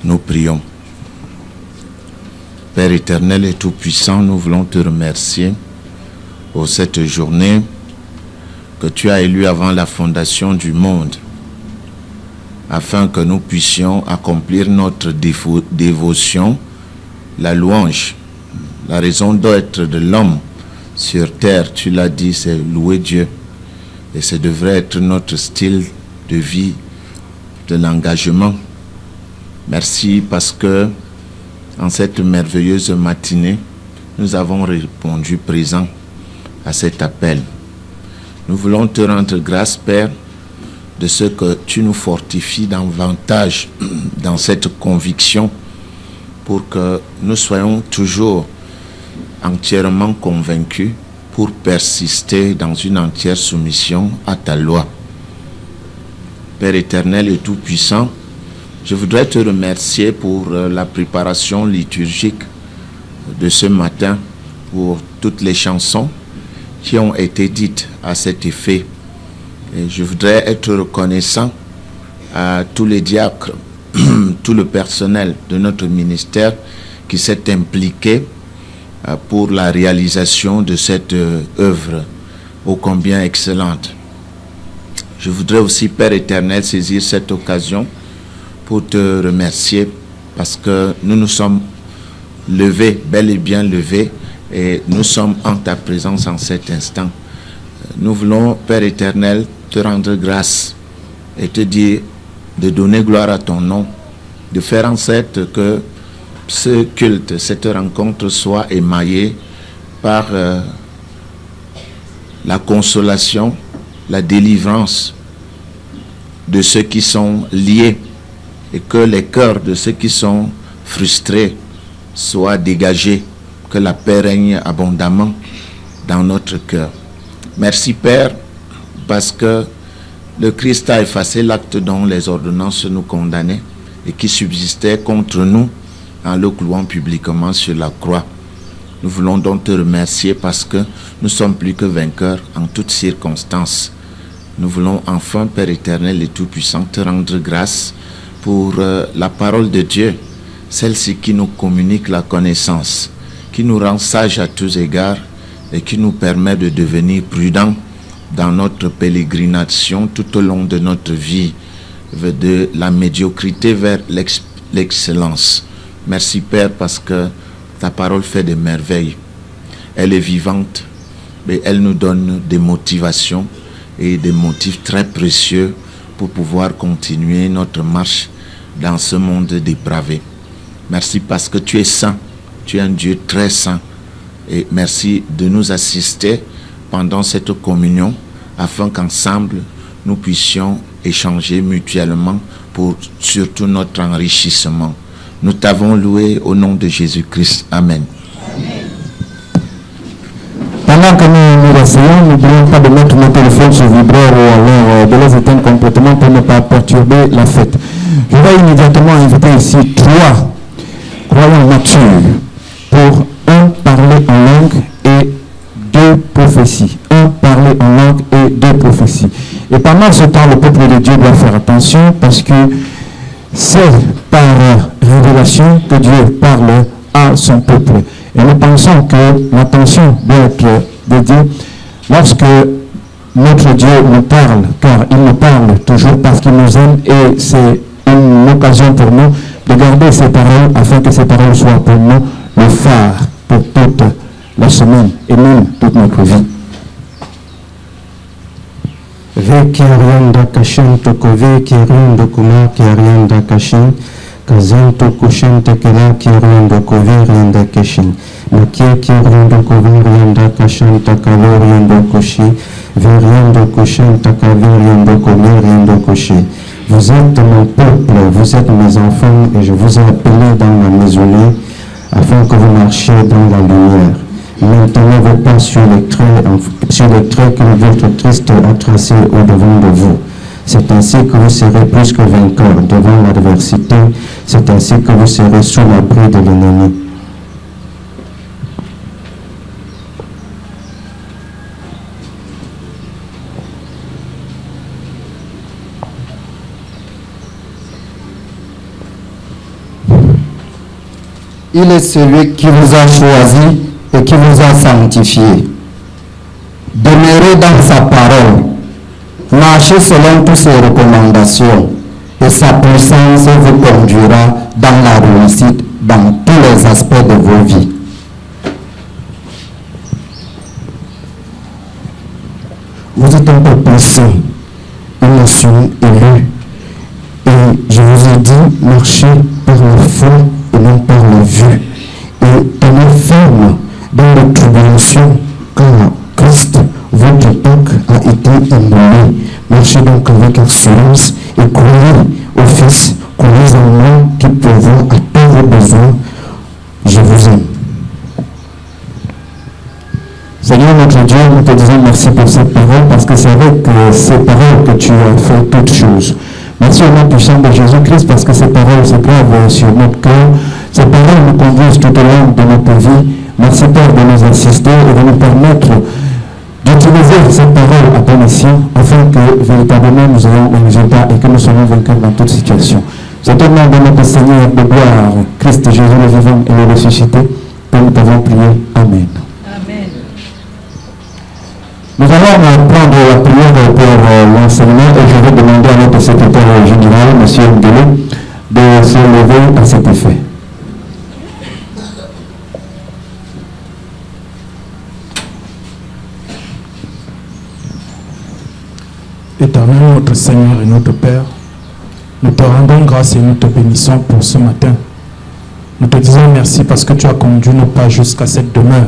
Nous prions. Père éternel et tout-puissant, nous voulons te remercier pour cette journée que tu as élue avant la fondation du monde, afin que nous puissions accomplir notre dévotion, la louange. La raison d'être de l'homme sur terre, tu l'as dit, c'est louer Dieu. Et ce devrait être notre style de vie, de l'engagement. Merci parce que en cette merveilleuse matinée, nous avons répondu présent à cet appel. Nous voulons te rendre grâce, Père, de ce que tu nous fortifies davantage dans cette conviction pour que nous soyons toujours entièrement convaincus pour persister dans une entière soumission à ta loi. Père éternel et tout-puissant, je voudrais te remercier pour la préparation liturgique de ce matin, pour toutes les chansons qui ont été dites à cet effet. Et je voudrais être reconnaissant à tous les diacres, tout le personnel de notre ministère qui s'est impliqué pour la réalisation de cette œuvre ô combien excellente. Je voudrais aussi, Père éternel, saisir cette occasion pour te remercier parce que nous nous sommes levés, bel et bien levés, et nous sommes en ta présence en cet instant. Nous voulons, Père éternel, te rendre grâce et te dire de donner gloire à ton nom, de faire en sorte que ce culte, cette rencontre soit émaillée par la consolation, la délivrance de ceux qui sont liés et que les cœurs de ceux qui sont frustrés soient dégagés, que la paix règne abondamment dans notre cœur. Merci Père, parce que le Christ a effacé l'acte dont les ordonnances nous condamnaient et qui subsistait contre nous en le clouant publiquement sur la croix. Nous voulons donc te remercier parce que nous sommes plus que vainqueurs en toutes circonstances. Nous voulons enfin, Père éternel et tout-puissant, te rendre grâce pour la parole de Dieu, celle-ci qui nous communique la connaissance, qui nous rend sages à tous égards et qui nous permet de devenir prudents dans notre pélégrination tout au long de notre vie, de la médiocrité vers l'excellence. Merci Père parce que ta parole fait des merveilles. Elle est vivante, mais elle nous donne des motivations et des motifs très précieux pour pouvoir continuer notre marche dans ce monde dépravé. Merci parce que tu es saint, tu es un Dieu très saint. Et merci de nous assister pendant cette communion afin qu'ensemble nous puissions échanger mutuellement pour surtout notre enrichissement. Nous t'avons loué au nom de Jésus-Christ. Amen. Pendant que nous essayons, n'oublions pas de mettre nos téléphones sur vibreur ou alors de les éteindre complètement pour ne pas perturber la fête. Je vais immédiatement inviter ici 3 croyants matures pour parler en langue et 2 prophéties. Parler en langue et 2 prophéties. Et pendant ce temps, le peuple de Dieu doit faire attention parce que c'est par révélation que Dieu parle à son peuple. Et nous pensons que l'attention doit être dédiée lorsque notre Dieu nous parle, car il nous parle toujours parce qu'il nous aime et c'est une occasion pour nous de garder ces paroles afin que ces paroles soient pour nous le phare pour toute la semaine et même toute notre vie. Veki arianda kashin tokove ki arianda kuma ki arianda kashin kazanto kushente kela ki arianda kove arianda kashin makie ki arianda kove arianda kashin takalo arianda koshi verianda kushin takave arianda kome arianda koshi. Vous êtes mon peuple, vous êtes mes enfants et je vous ai appelé dans ma maisonnée afin que vous marchiez dans la lumière. Maintenez vos pas sur les traits que votre Christ a tracés au-devant de vous. C'est ainsi que vous serez plus que vainqueurs devant l'adversité. C'est ainsi que vous serez sous l'abri de l'ennemi. Il est celui qui vous a choisi et qui vous a sanctifié. Demeurez dans sa parole. Marchez selon toutes ses recommandations et sa puissance vous conduira dans la réussite dans tous les aspects de vos vies. Vous êtes un peuple saint, une nation élue. Et je vous ai dit, marchez par la foi et non par la vue. Et tenez ferme dans les tribulations, car Christ, votre Pâque, a été immolé. Marchez donc avec assurance et croyez au Fils, croyez en moi qui pourvoit à tous vos besoins. Je vous aime. Seigneur notre Dieu, nous te disons merci pour cette parole, parce que c'est avec ces paroles que tu as fait toutes choses. Merci au nom puissant de Jésus-Christ, parce que ces paroles se gravent sur notre cœur. Ces paroles nous conduisent tout au long de notre vie. Merci Père de nous assister et de nous permettre d'utiliser cette parole à bon escient, afin que véritablement nous ayons un résultat et que nous soyons vainqueurs dans toute situation. C'est au nom de notre Seigneur de gloire, Christ Jésus le vivant et le ressuscité, que nous pouvons prier. Amen. Nous allons prendre la prière pour l'enseignement et je vais demander à notre secrétaire général, M. Ngele, de se lever à cet effet. Éternel, notre Seigneur et notre Père, nous te rendons grâce et nous te bénissons pour ce matin. Nous te disons merci parce que tu as conduit nos pas jusqu'à cette demeure.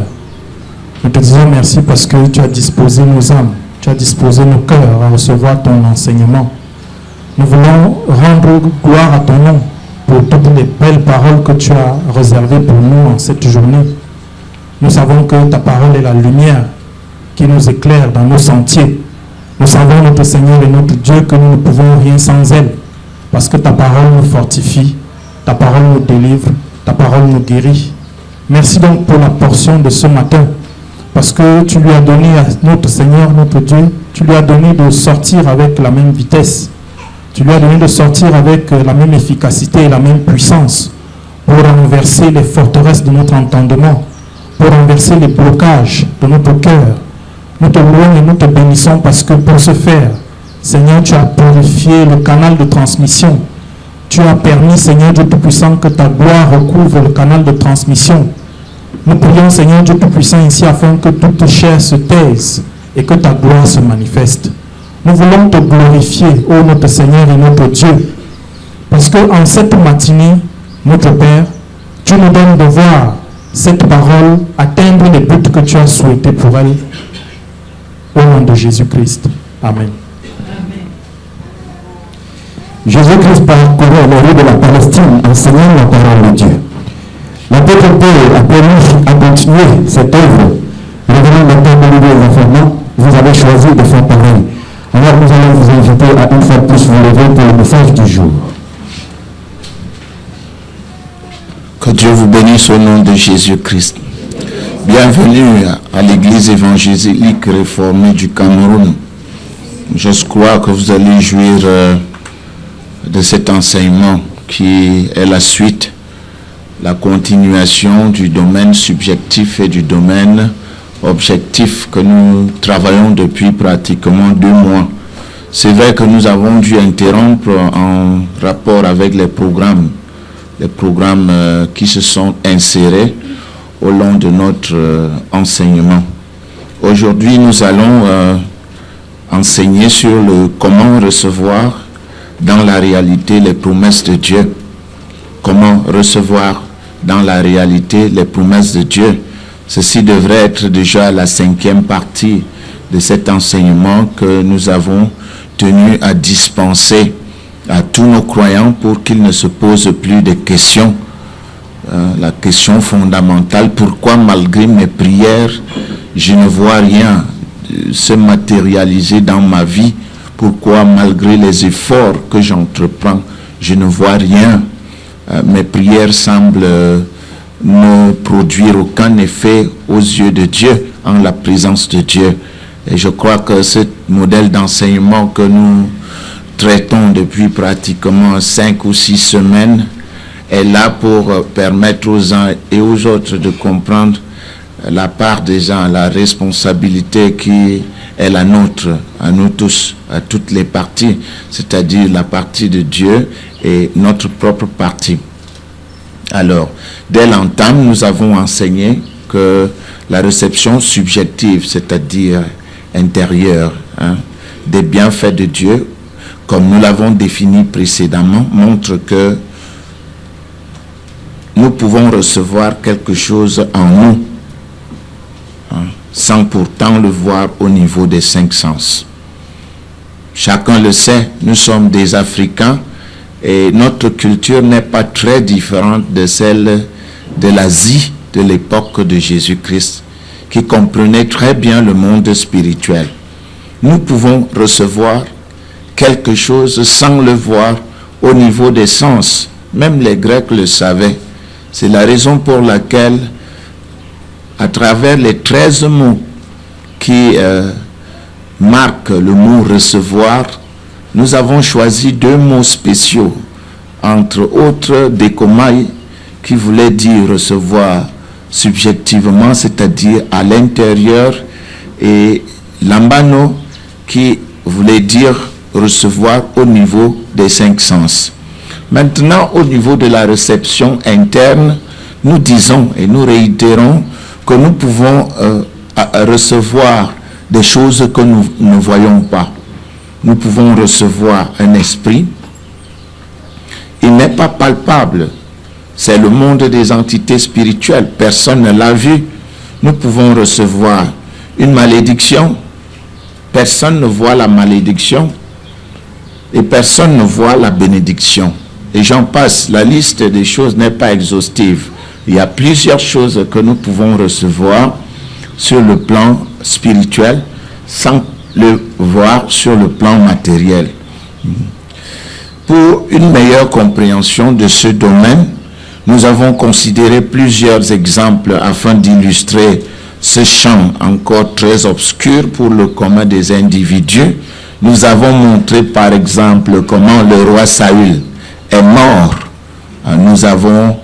Nous te disons merci parce que tu as disposé nos âmes, tu as disposé nos cœurs à recevoir ton enseignement. Nous voulons rendre gloire à ton nom pour toutes les belles paroles que tu as réservées pour nous en cette journée. Nous savons que ta parole est la lumière qui nous éclaire dans nos sentiers. Nous savons, notre Seigneur et notre Dieu, que nous ne pouvons rien sans elle, parce que ta parole nous fortifie, ta parole nous délivre, ta parole nous guérit. Merci donc pour la portion de ce matin, parce que tu lui as donné à notre Seigneur, notre Dieu, tu lui as donné de sortir avec la même vitesse. Tu lui as donné de sortir avec la même efficacité et la même puissance pour renverser les forteresses de notre entendement, pour renverser les blocages de notre cœur. Nous te louons et nous te bénissons parce que pour ce faire, Seigneur, tu as purifié le canal de transmission. Tu as permis, Seigneur Dieu Tout-Puissant, que ta gloire recouvre le canal de transmission. Nous prions, Seigneur Dieu Tout-Puissant, ici afin que toute chair se taise et que ta gloire se manifeste. Nous voulons te glorifier, ô notre Seigneur et notre Dieu, parce qu'en cette matinée, notre Père, tu nous donnes de voir cette parole atteindre les buts que tu as souhaités pour elle. Au nom de Jésus-Christ. Amen. Jésus-Christ parcourait les rues de la Palestine enseignant la parole de Dieu. L'apôtre Paul a permis à continuer cette œuvre. Revenant maintenant de les enfants, vous avez choisi de faire pareil. Alors nous allons vous inviter à une fois de plus vous lever pour le message du jour. Que Dieu vous bénisse au nom de Jésus-Christ. Bienvenue à l'église évangélique réformée du Cameroun. Je crois que vous allez jouir de cet enseignement qui est la suite, la continuation du domaine subjectif et du domaine objectif que nous travaillons depuis pratiquement 2 mois. C'est vrai que nous avons dû interrompre en rapport avec les programmes qui se sont insérés au long de notre enseignement. Aujourd'hui, nous allons enseigner sur le comment recevoir dans la réalité les promesses de Dieu. Comment recevoir dans la réalité les promesses de Dieu. Ceci devrait être déjà la 5e partie de cet enseignement que nous avons tenu à dispenser à tous nos croyants pour qu'ils ne se posent plus de questions. La question fondamentale, pourquoi malgré mes prières, je ne vois rien se matérialiser dans ma vie? Pourquoi malgré les efforts que j'entreprends, je ne vois rien? Mes prières semblent ne produire aucun effet aux yeux de Dieu, en la présence de Dieu. Et je crois que ce modèle d'enseignement que nous traitons depuis pratiquement 5 ou 6 semaines est là pour permettre aux uns et aux autres de comprendre la part des uns, la responsabilité qui est la nôtre, à nous tous, à toutes les parties, c'est-à-dire la partie de Dieu et notre propre partie. Alors, dès l'entame, nous avons enseigné que la réception subjective, c'est-à-dire intérieure, des bienfaits de Dieu, comme nous l'avons défini précédemment, montre que nous pouvons recevoir quelque chose en nous, sans pourtant le voir au niveau des 5 sens. Chacun le sait, nous sommes des Africains et notre culture n'est pas très différente de celle de l'Asie de l'époque de Jésus-Christ, qui comprenait très bien le monde spirituel. Nous pouvons recevoir quelque chose sans le voir au niveau des sens. Même les Grecs le savaient. C'est la raison pour laquelle, à travers les 13 mots qui marquent le mot recevoir, nous avons choisi 2 mots spéciaux, entre autres dékomai, qui voulait dire recevoir subjectivement, c'est-à-dire à l'intérieur, et lambano, qui voulait dire recevoir au niveau des 5 sens. Maintenant, au niveau de la réception interne, nous disons et nous réitérons que nous pouvons recevoir des choses que nous ne voyons pas. Nous pouvons recevoir un esprit. Il n'est pas palpable. C'est le monde des entités spirituelles. Personne ne l'a vu. Nous pouvons recevoir une malédiction. Personne ne voit la malédiction. Et personne ne voit la bénédiction. Et j'en passe. La liste des choses n'est pas exhaustive. Il y a plusieurs choses que nous pouvons recevoir sur le plan spirituel sans le voir sur le plan matériel. Pour une meilleure compréhension de ce domaine, nous avons considéré plusieurs exemples afin d'illustrer ce champ encore très obscur pour le commun des individus. Nous avons montré par exemple comment le roi Saül est mort. Nous avons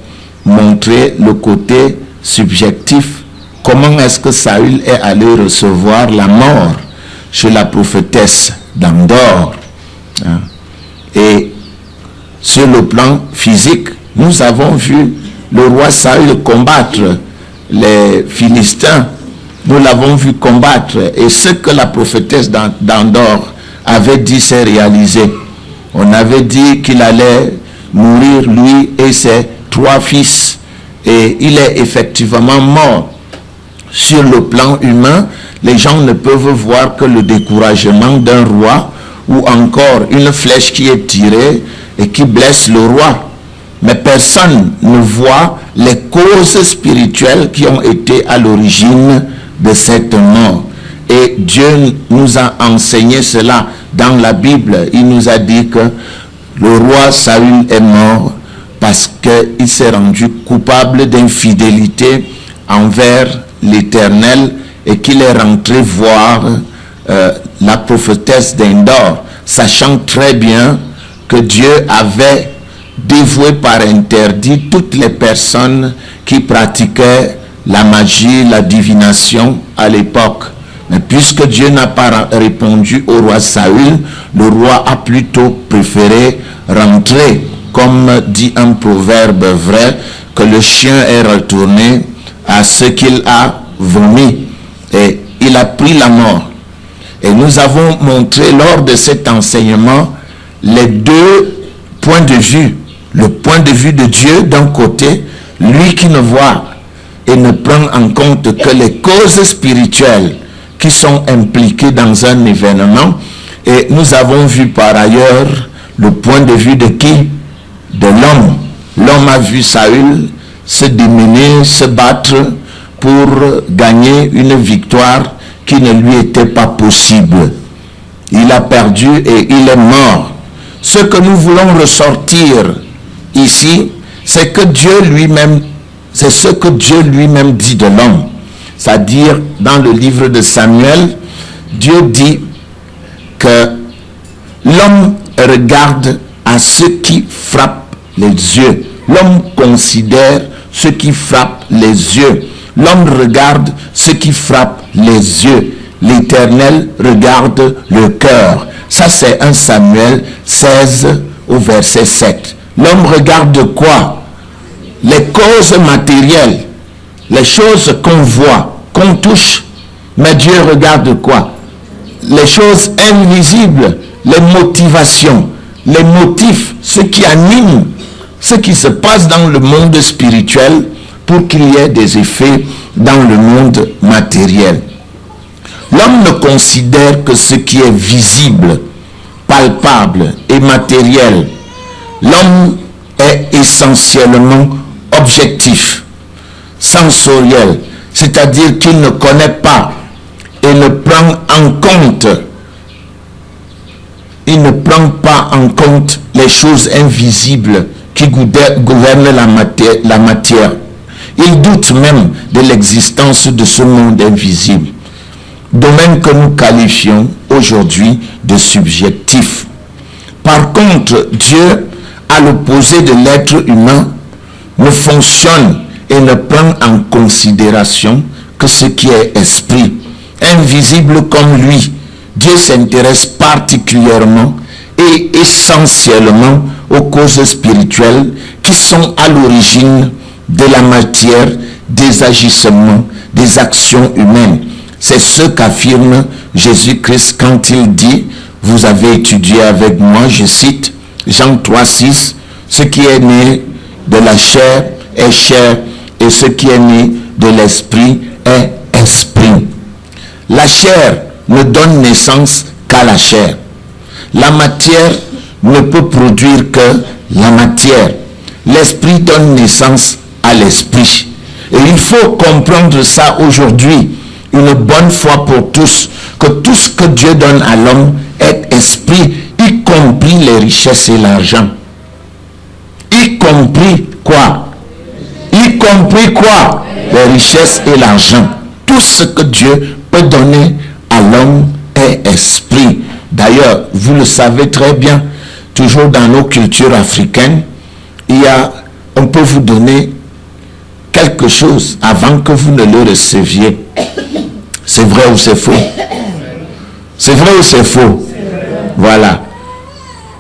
montré le côté subjectif. Comment est-ce que Saül est allé recevoir la mort chez la prophétesse d'Endor. Et sur le plan physique, nous avons vu le roi Saül combattre les Philistins. Nous l'avons vu combattre. Et ce que la prophétesse d'Endor avait dit s'est réalisé. On avait dit qu'il allait mourir, lui et ses 3 fils. Et il est effectivement mort. Sur le plan humain, les gens ne peuvent voir que le découragement d'un roi ou encore une flèche qui est tirée et qui blesse le roi. Mais personne ne voit les causes spirituelles qui ont été à l'origine de cette mort. Et Dieu nous a enseigné cela dans la Bible. Il nous a dit que le roi Saül est mort parce qu'il s'est rendu coupable d'infidélité envers l'Éternel et qu'il est rentré voir la prophétesse d'Endor, sachant très bien que Dieu avait dévoué par interdit toutes les personnes qui pratiquaient la magie, la divination à l'époque. Mais puisque Dieu n'a pas répondu au roi Saül, le roi a plutôt préféré rentrer, comme dit un proverbe vrai, que le chien est retourné à ce qu'il a vomi. Et il a pris la mort. Et nous avons montré lors de cet enseignement les 2 points de vue. Le point de vue de Dieu d'un côté, lui qui ne voit et ne prend en compte que les causes spirituelles qui sont impliquées dans un événement. Et nous avons vu par ailleurs le point de vue de qui? De l'homme. L'homme a vu Saül se démener, se battre pour gagner une victoire qui ne lui était pas possible. Il a perdu et il est mort. Ce que nous voulons ressortir ici, c'est que Dieu lui-même, c'est ce que Dieu lui-même dit de l'homme. C'est-à-dire, dans le livre de Samuel, Dieu dit que l'homme regarde à ce qui frappe les yeux. L'homme considère ce qui frappe les yeux. L'homme regarde ce qui frappe les yeux. L'Éternel regarde le cœur. Ça, c'est 1 Samuel 16 au verset 7. L'homme regarde quoi? Les causes matérielles, les choses qu'on voit, qu'on touche. Mais Dieu regarde quoi? Les choses invisibles, les motivations, les motifs, ce qui anime, ce qui se passe dans le monde spirituel pour qu'il y ait des effets dans le monde matériel. L'homme ne considère que ce qui est visible, palpable et matériel. L'homme est essentiellement objectif, sensoriel, c'est-à-dire qu'il ne connaît pas et ne prend en compte, il ne prend pas en compte les choses invisibles qui gouvernent la matière. Il doute même de l'existence de ce monde invisible, domaine que nous qualifions aujourd'hui de subjectif. Par contre, Dieu, à l'opposé de l'être humain, ne fonctionne et ne prend en considération que ce qui est esprit. Invisible comme lui, Dieu s'intéresse particulièrement et essentiellement aux causes spirituelles qui sont à l'origine de la matière, des agissements, des actions humaines. C'est ce qu'affirme Jésus-Christ quand il dit, vous avez étudié avec moi, je cite Jean 3,6, ce qui est né de la chair est chair et ce qui est né de l'esprit est esprit. La chair ne donne naissance qu'à la chair. La matière ne peut produire que la matière. L'esprit donne naissance à l'esprit. Et il faut comprendre ça aujourd'hui, une bonne fois pour tous, que tout ce que Dieu donne à l'homme est esprit, y compris les richesses et l'argent. Y compris quoi? Y compris quoi? Les richesses et l'argent. Tout ce que Dieu peut donner à l'homme est esprit. D'ailleurs, vous le savez très bien, toujours dans nos cultures africaines, on peut vous donner quelque chose avant que vous ne le receviez. C'est vrai ou c'est faux? C'est vrai ou c'est faux? Voilà.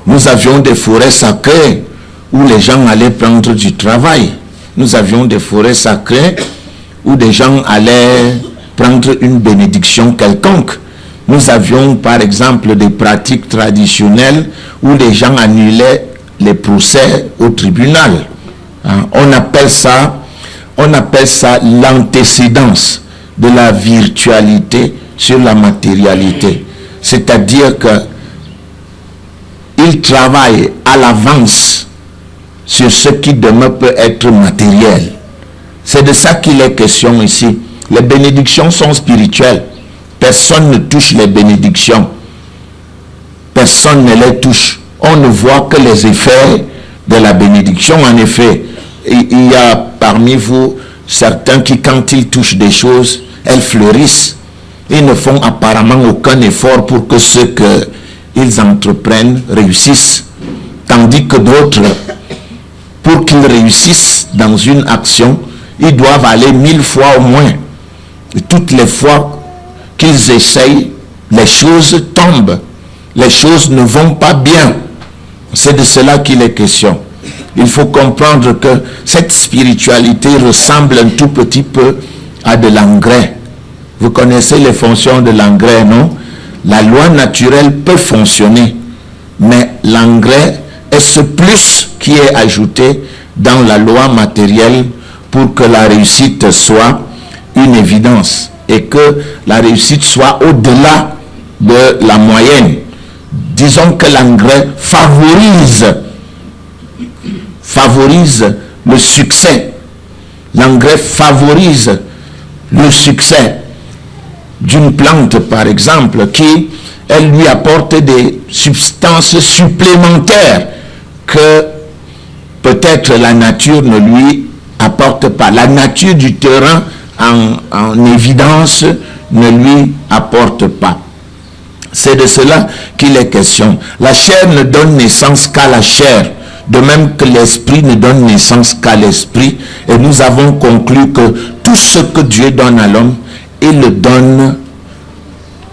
Nous avions des forêts sacrées où les gens allaient prendre du travail. Nous avions des forêts sacrées où des gens allaient prendre une bénédiction quelconque. Nous avions par exemple des pratiques traditionnelles où les gens annulaient les procès au tribunal. On appelle ça l'antécédence de la virtualité sur la matérialité. C'est-à-dire que il travaille à l'avance sur ce qui demain peut être matériel. C'est de ça qu'il est question ici. Les bénédictions sont spirituelles. Personne ne touche les bénédictions. Personne ne les touche. On ne voit que les effets de la bénédiction. En effet, il y a parmi vous certains qui, quand ils touchent des choses, elles fleurissent. Ils ne font apparemment aucun effort pour que ce qu'ils entreprennent réussissent. Tandis que d'autres, pour qu'ils réussissent dans une action, ils doivent aller 1000 fois au moins. Et toutes les fois qu'ils essayent, les choses tombent. Les choses ne vont pas bien. C'est de cela qu'il est question. Il faut comprendre que cette spiritualité ressemble un tout petit peu à de l'engrais. Vous connaissez les fonctions de l'engrais, non? La loi naturelle peut fonctionner, mais l'engrais est ce plus qui est ajouté dans la loi matérielle pour que la réussite soit une évidence et que la réussite soit au-delà de la moyenne. Disons que l'engrais favorise le succès. L'engrais favorise le succès d'une plante, par exemple, qui, elle lui apporte des substances supplémentaires que peut-être la nature ne lui apporte pas. La nature du terrain en évidence ne lui apporte pas. C'est de cela qu'il est question. La chair ne donne naissance qu'à la chair. de même que l'esprit ne donne naissance qu'à l'esprit. Et nous avons conclu que tout ce que Dieu donne à l'homme, il le donne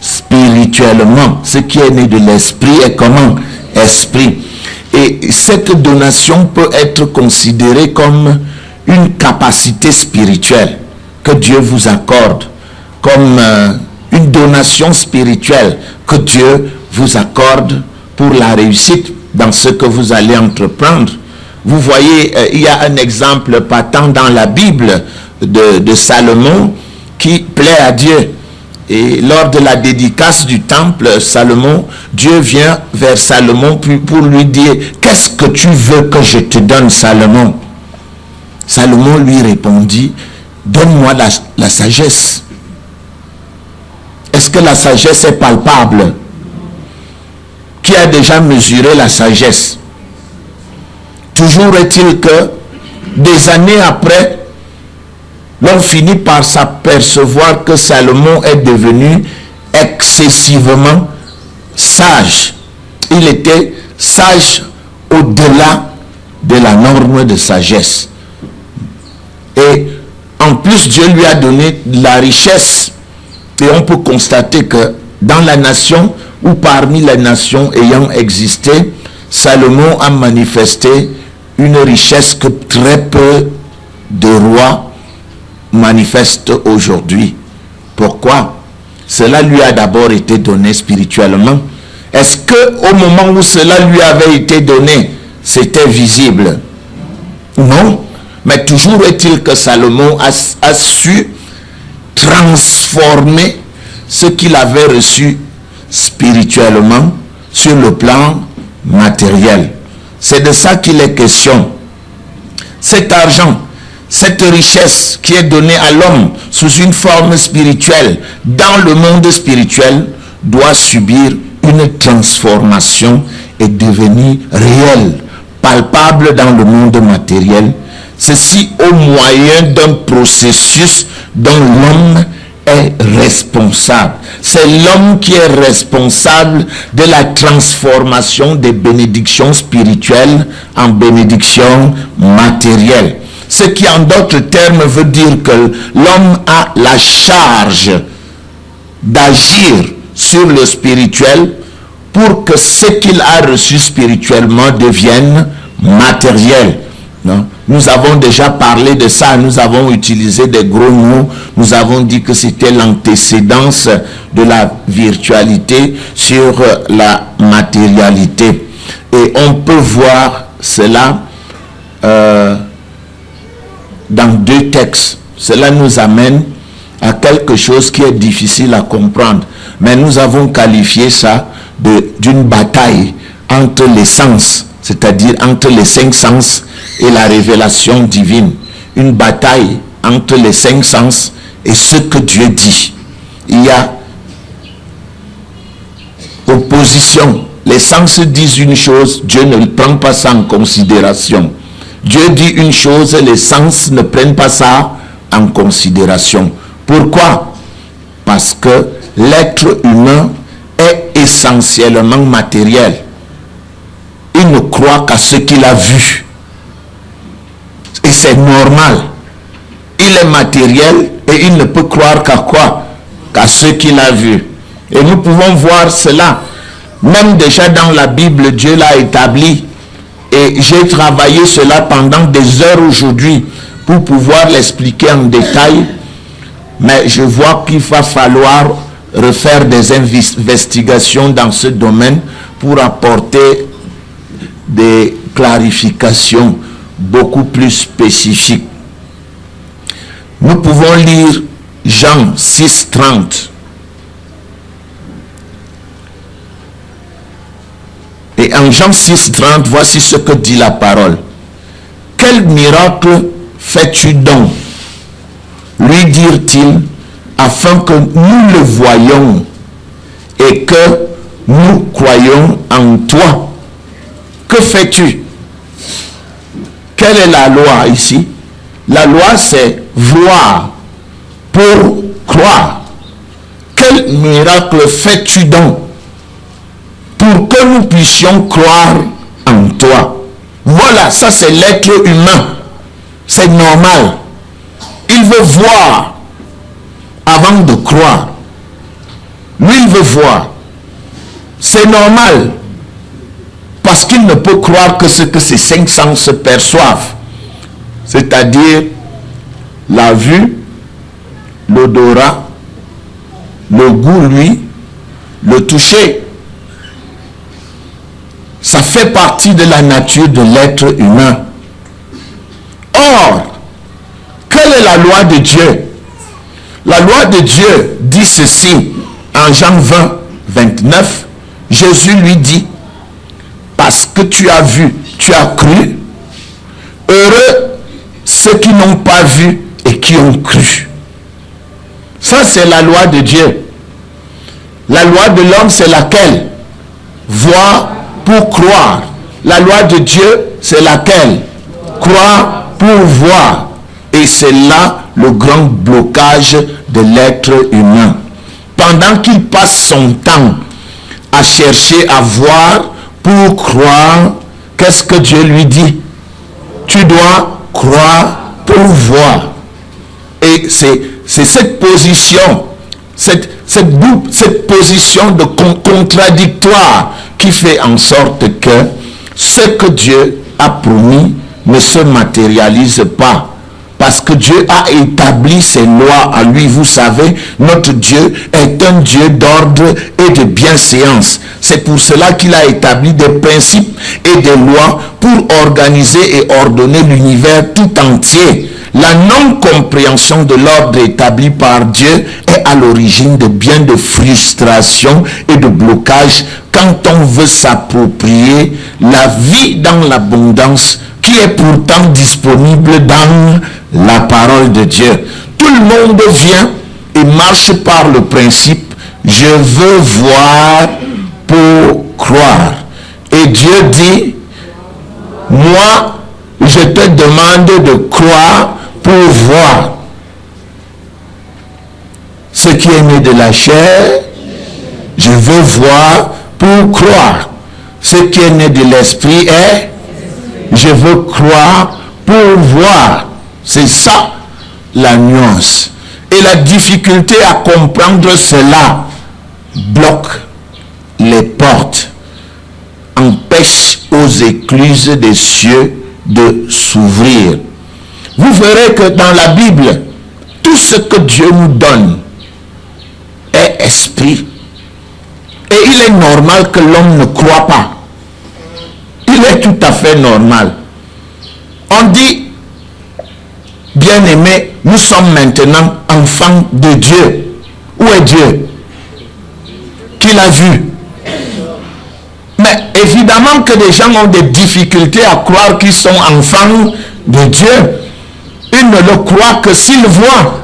spirituellement. Ce qui est né de l'esprit est comment? Esprit. Et cette donation peut être considérée comme une capacité spirituelle que Dieu vous accorde, comme une donation spirituelle que Dieu vous accorde pour la réussite dans ce que vous allez entreprendre. Vous voyez, il y a un exemple patent dans la Bible de Salomon qui plaît à Dieu. Et lors de la dédicace du temple, Salomon, Dieu vient vers Salomon pour lui dire, qu'est-ce que tu veux que je te donne, Salomon? Salomon lui répondit, donne-moi la sagesse. Est-ce que la sagesse est palpable? Qui a déjà mesuré la sagesse? Toujours est-il que des années après, l'on finit par s'apercevoir que Salomon est devenu excessivement sage. Il était sage au-delà de la norme de sagesse. Et en plus, Dieu lui a donné de la richesse. Et on peut constater que dans la nation ou parmi les nations ayant existé, Salomon a manifesté une richesse que très peu de rois manifestent aujourd'hui. Pourquoi? Cela lui a d'abord été donné spirituellement. Est-ce qu'au moment où cela lui avait été donné, c'était visible? Non. Mais toujours est-il que Salomon a su transformer ce qu'il avait reçu spirituellement sur le plan matériel. C'est de ça qu'il est question. Cet argent, cette richesse qui est donnée à l'homme sous une forme spirituelle, dans le monde spirituel, doit subir une transformation et devenir réelle, palpable dans le monde matériel. Ceci au moyen d'un processus dont l'homme est responsable. C'est l'homme qui est responsable de la transformation des bénédictions spirituelles en bénédictions matérielles. Ce qui en d'autres termes veut dire que l'homme a la charge d'agir sur le spirituel pour que ce qu'il a reçu spirituellement devienne matériel. Non? Nous avons déjà parlé de ça, nous avons utilisé des gros mots, nous avons dit que c'était l'antécédence de la virtualité sur la matérialité. Et on peut voir cela dans deux textes. Cela nous amène à quelque chose qui est difficile à comprendre. Mais nous avons qualifié ça d'une bataille entre les sens, c'est-à-dire entre les 5 sens et la révélation divine. Une bataille entre les 5 sens et ce que Dieu dit. Il y a opposition. Les sens disent une chose, Dieu ne prend pas ça en considération. Dieu dit une chose, les sens ne prennent pas ça en considération. Pourquoi? Parce que l'être humain est essentiellement matériel. Il ne croit qu'à ce qu'il a vu. Et c'est normal. Il est matériel et il ne peut croire qu'à quoi? Qu'à ce qu'il a vu. Et nous pouvons voir cela. Même déjà dans la Bible, Dieu l'a établi. Et j'ai travaillé cela pendant des heures aujourd'hui pour pouvoir l'expliquer en détail. Mais je vois qu'il va falloir refaire des investigations dans ce domaine pour apporter des clarifications beaucoup plus spécifiques. Nous pouvons lire Jean 6:30. Et en Jean 6:30, voici ce que dit la parole. Quel miracle fais-tu donc? Lui dirent-ils, afin que nous le voyions et que nous croyons en toi. Que fais-tu? Quelle est la loi ici? La loi, c'est voir pour croire. Quel miracle fais-tu donc pour que nous puissions croire en toi? Voilà, ça c'est l'être humain. C'est normal. Il veut voir avant de croire. Lui, il veut voir. C'est normal. Parce qu'il ne peut croire que ce que ses 5 sens perçoivent. C'est-à-dire la vue, l'odorat, le goût, lui, le toucher. Ça fait partie de la nature de l'être humain. Or, quelle est la loi de Dieu? La loi de Dieu dit ceci en Jean 20, 29. Jésus lui dit, parce que tu as vu, tu as cru, heureux ceux qui n'ont pas vu et qui ont cru. Ça, c'est la loi de Dieu. La loi de l'homme, c'est laquelle? Voir pour croire. La loi de Dieu, c'est laquelle? Croire pour voir. Et c'est là le grand blocage de l'être humain. Pendant qu'il passe son temps à chercher à voir pour croire, qu'est-ce que Dieu lui dit? Tu dois croire pour voir. Et c'est cette position, cette position de contradictoire qui fait en sorte que ce que Dieu a promis ne se matérialise pas. Parce que Dieu a établi ses lois à lui. Vous savez, notre Dieu est un Dieu d'ordre et de bienséance. C'est pour cela qu'il a établi des principes et des lois pour organiser et ordonner l'univers tout entier. La non-compréhension de l'ordre établi par Dieu est à l'origine de bien de frustrations et de blocages quand on veut s'approprier la vie dans l'abondance qui est pourtant disponible dans la parole de Dieu. Tout le monde vient et marche par le principe « je veux voir pour croire ». Et Dieu dit « moi, je te demande de croire pour voir. Ce qui est né de la chair, je veux voir pour croire. Ce qui est né de l'esprit est je veux croire pour voir. » C'est ça la nuance. Et la difficulté à comprendre cela bloque les portes, empêche aux écluses des cieux de s'ouvrir. Vous verrez que dans la Bible, tout ce que Dieu nous donne est esprit. Et il est normal que l'homme ne croit pas. Il est tout à fait normal. On dit, bien-aimés, nous sommes maintenant enfants de Dieu. Où est Dieu? Qui l'a vu? Mais évidemment que des gens ont des difficultés à croire qu'ils sont enfants de Dieu. Ils ne le croient que s'ils voient.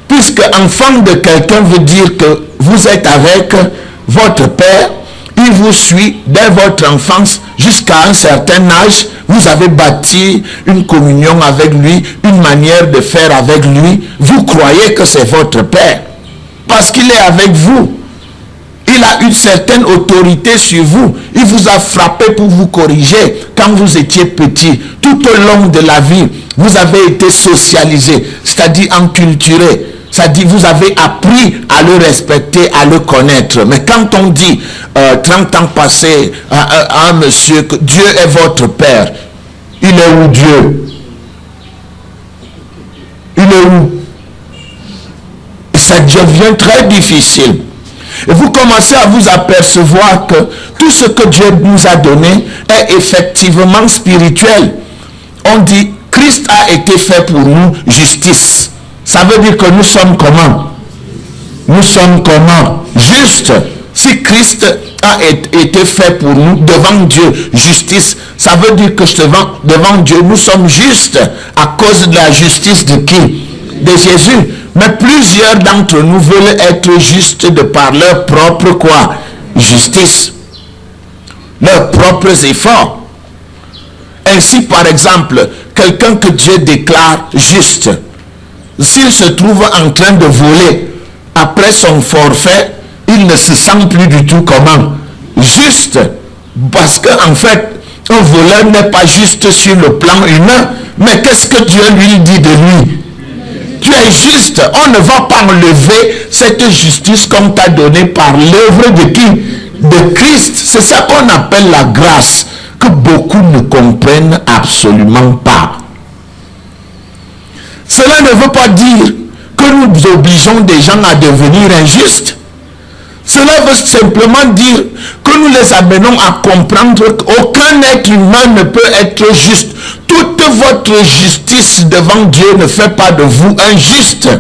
Puisque enfant de quelqu'un veut dire que vous êtes avec votre père, il vous suit dès votre enfance jusqu'à un certain âge. Vous avez bâti une communion avec lui, une manière de faire avec lui. Vous croyez que c'est votre père parce qu'il est avec vous. Il a une certaine autorité sur vous. Il vous a frappé pour vous corriger quand vous étiez petit. Tout au long de la vie, vous avez été socialisé, c'est-à-dire enculturé. C'est-à-dire vous avez appris à le respecter, à le connaître. Mais quand on dit 30 ans passés à un monsieur que Dieu est votre père, il est où Dieu? Il est où? Ça devient très difficile. Et vous commencez à vous apercevoir que tout ce que Dieu nous a donné est effectivement spirituel. On dit Christ a été fait pour nous justice. Ça veut dire que nous sommes comment? Nous sommes comment? Juste. Si Christ a été fait pour nous devant Dieu, justice, ça veut dire que devant Dieu, nous sommes justes à cause de la justice de qui? De Jésus. Mais plusieurs d'entre nous veulent être justes de par leur propre quoi? Justice. Leurs propres efforts. Ainsi, par exemple, quelqu'un que Dieu déclare juste, s'il se trouve en train de voler après son forfait, il ne se sent plus du tout comment? Juste. Parce qu'en fait, Un voleur n'est pas juste sur le plan humain, mais qu'est-ce que Dieu lui dit de lui? Tu es juste. On ne va pas enlever cette justice qu'on t'a donnée par l'œuvre de qui? De Christ. C'est ça qu'on appelle la grâce, que beaucoup ne comprennent absolument pas. Cela ne veut pas dire que nous obligeons des gens à devenir injustes. Cela veut simplement dire que nous les amenons à comprendre qu'aucun être humain ne peut être juste. Toute votre justice devant Dieu ne fait pas de vous injuste.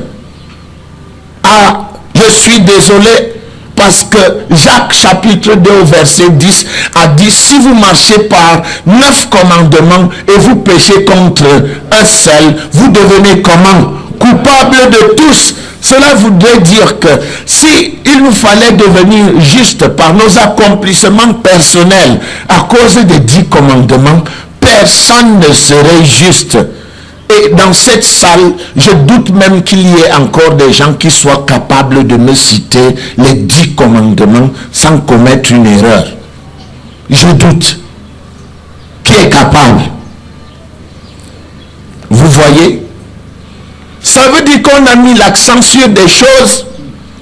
Ah, je suis désolé parce que Jacques chapitre 2 verset 10 a dit: si vous marchez par 9 commandements et vous péchez contre un seul, vous devenez comment? Coupable de tous. Cela voudrait dire que si il nous fallait devenir juste par nos accomplissements personnels à cause des 10 commandements, personne ne serait juste. Et dans cette salle, je doute même qu'il y ait encore des gens qui soient capables de me citer les 10 commandements sans commettre une erreur. Je doute. Qui est capable? Vous voyez? Ça veut dire qu'on a mis l'accent sur des choses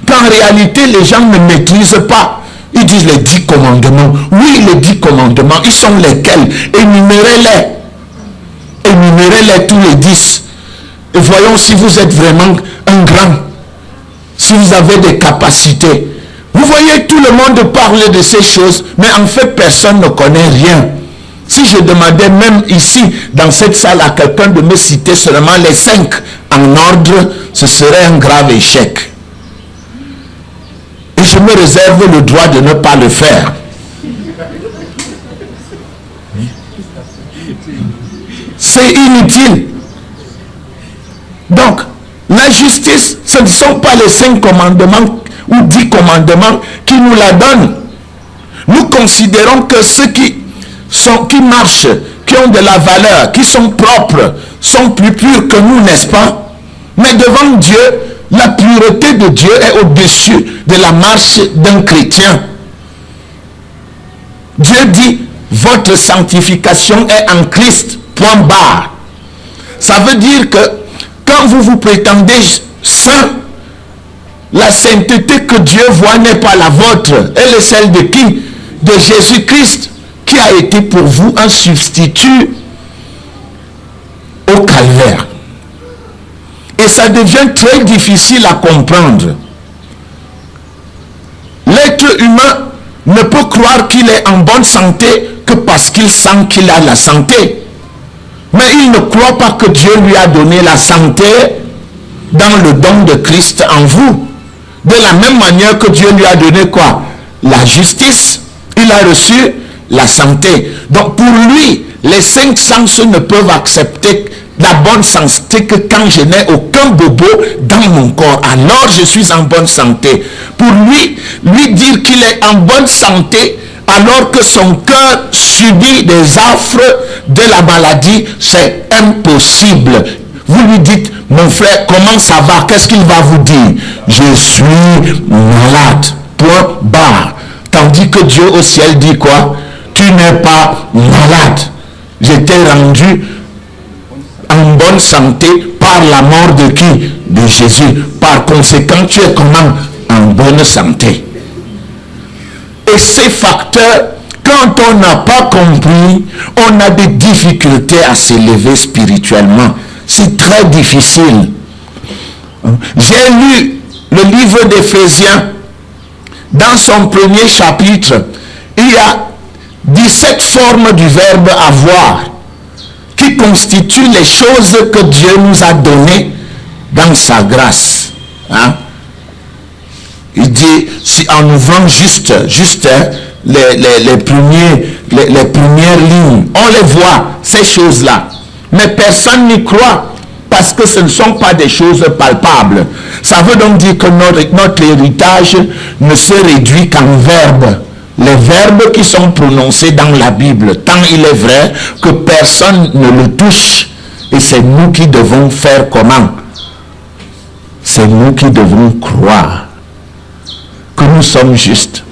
qu'en réalité les gens ne maîtrisent pas. Ils disent les 10 commandements. Oui, les 10 commandements, ils sont lesquels? Énumérez-les. Énumérez-les tous les 10. Et voyons si vous êtes vraiment un grand. Si vous avez des capacités. Vous voyez, tout le monde parle de ces choses, mais en fait, personne ne connaît rien. Si je demandais même ici, dans cette salle, à quelqu'un de me citer seulement les 5 en ordre, ce serait un grave échec. Et je me réserve le droit de ne pas le faire. C'est inutile. Donc, la justice, ce ne sont pas les 5 commandements ou 10 commandements qui nous la donnent. Nous considérons que ceux qui marchent, qui ont de la valeur, qui sont propres, sont plus purs que nous, n'est-ce pas? Mais devant Dieu, la pureté de Dieu est au-dessus de la marche d'un chrétien. Dieu dit, votre sanctification est en Christ, point barre. Ça veut dire que quand vous vous prétendez saint, la sainteté que Dieu voit n'est pas la vôtre. Elle est celle de qui? De Jésus-Christ, qui a été pour vous un substitut au calvaire. Et ça devient très difficile à comprendre. L'être humain ne peut croire qu'il est en bonne santé que parce qu'il sent qu'il a la santé. Mais il ne croit pas que Dieu lui a donné la santé dans le don de Christ en vous. De la même manière que Dieu lui a donné quoi? La justice. Il a reçu la santé. Donc pour lui, les 5 sens ne peuvent accepter la bonne santé que quand je n'ai aucun bobo dans mon corps. Alors je suis en bonne santé. Pour lui dire qu'il est en bonne santé alors que son cœur subit des affres de la maladie, c'est impossible. Vous lui dites, mon frère, comment ça va? Qu'est-ce qu'il va vous dire? Je suis malade. Point barre. Tandis que Dieu au ciel dit quoi? Tu n'es pas malade. Je t'ai rendu en bonne santé par la mort de qui? De Jésus. Par conséquent, tu es comment? En bonne santé. Et ces facteurs, quand on n'a pas compris, on a des difficultés à s'élever spirituellement. C'est très difficile. J'ai lu le livre d'Éphésiens. Dans son premier chapitre, il y a 17 formes du verbe avoir qui constituent les choses que Dieu nous a données dans sa grâce. Il dit, si en ouvrant juste les premières lignes, on les voit, ces choses-là. Mais personne n'y croit parce que ce ne sont pas des choses palpables. Ça veut donc dire que notre héritage ne se réduit qu'en verbes. Les verbes qui sont prononcés dans la Bible, tant il est vrai que personne ne le touche. Et c'est nous qui devons faire comment? C'est nous qui devons croire que nous sommes justes,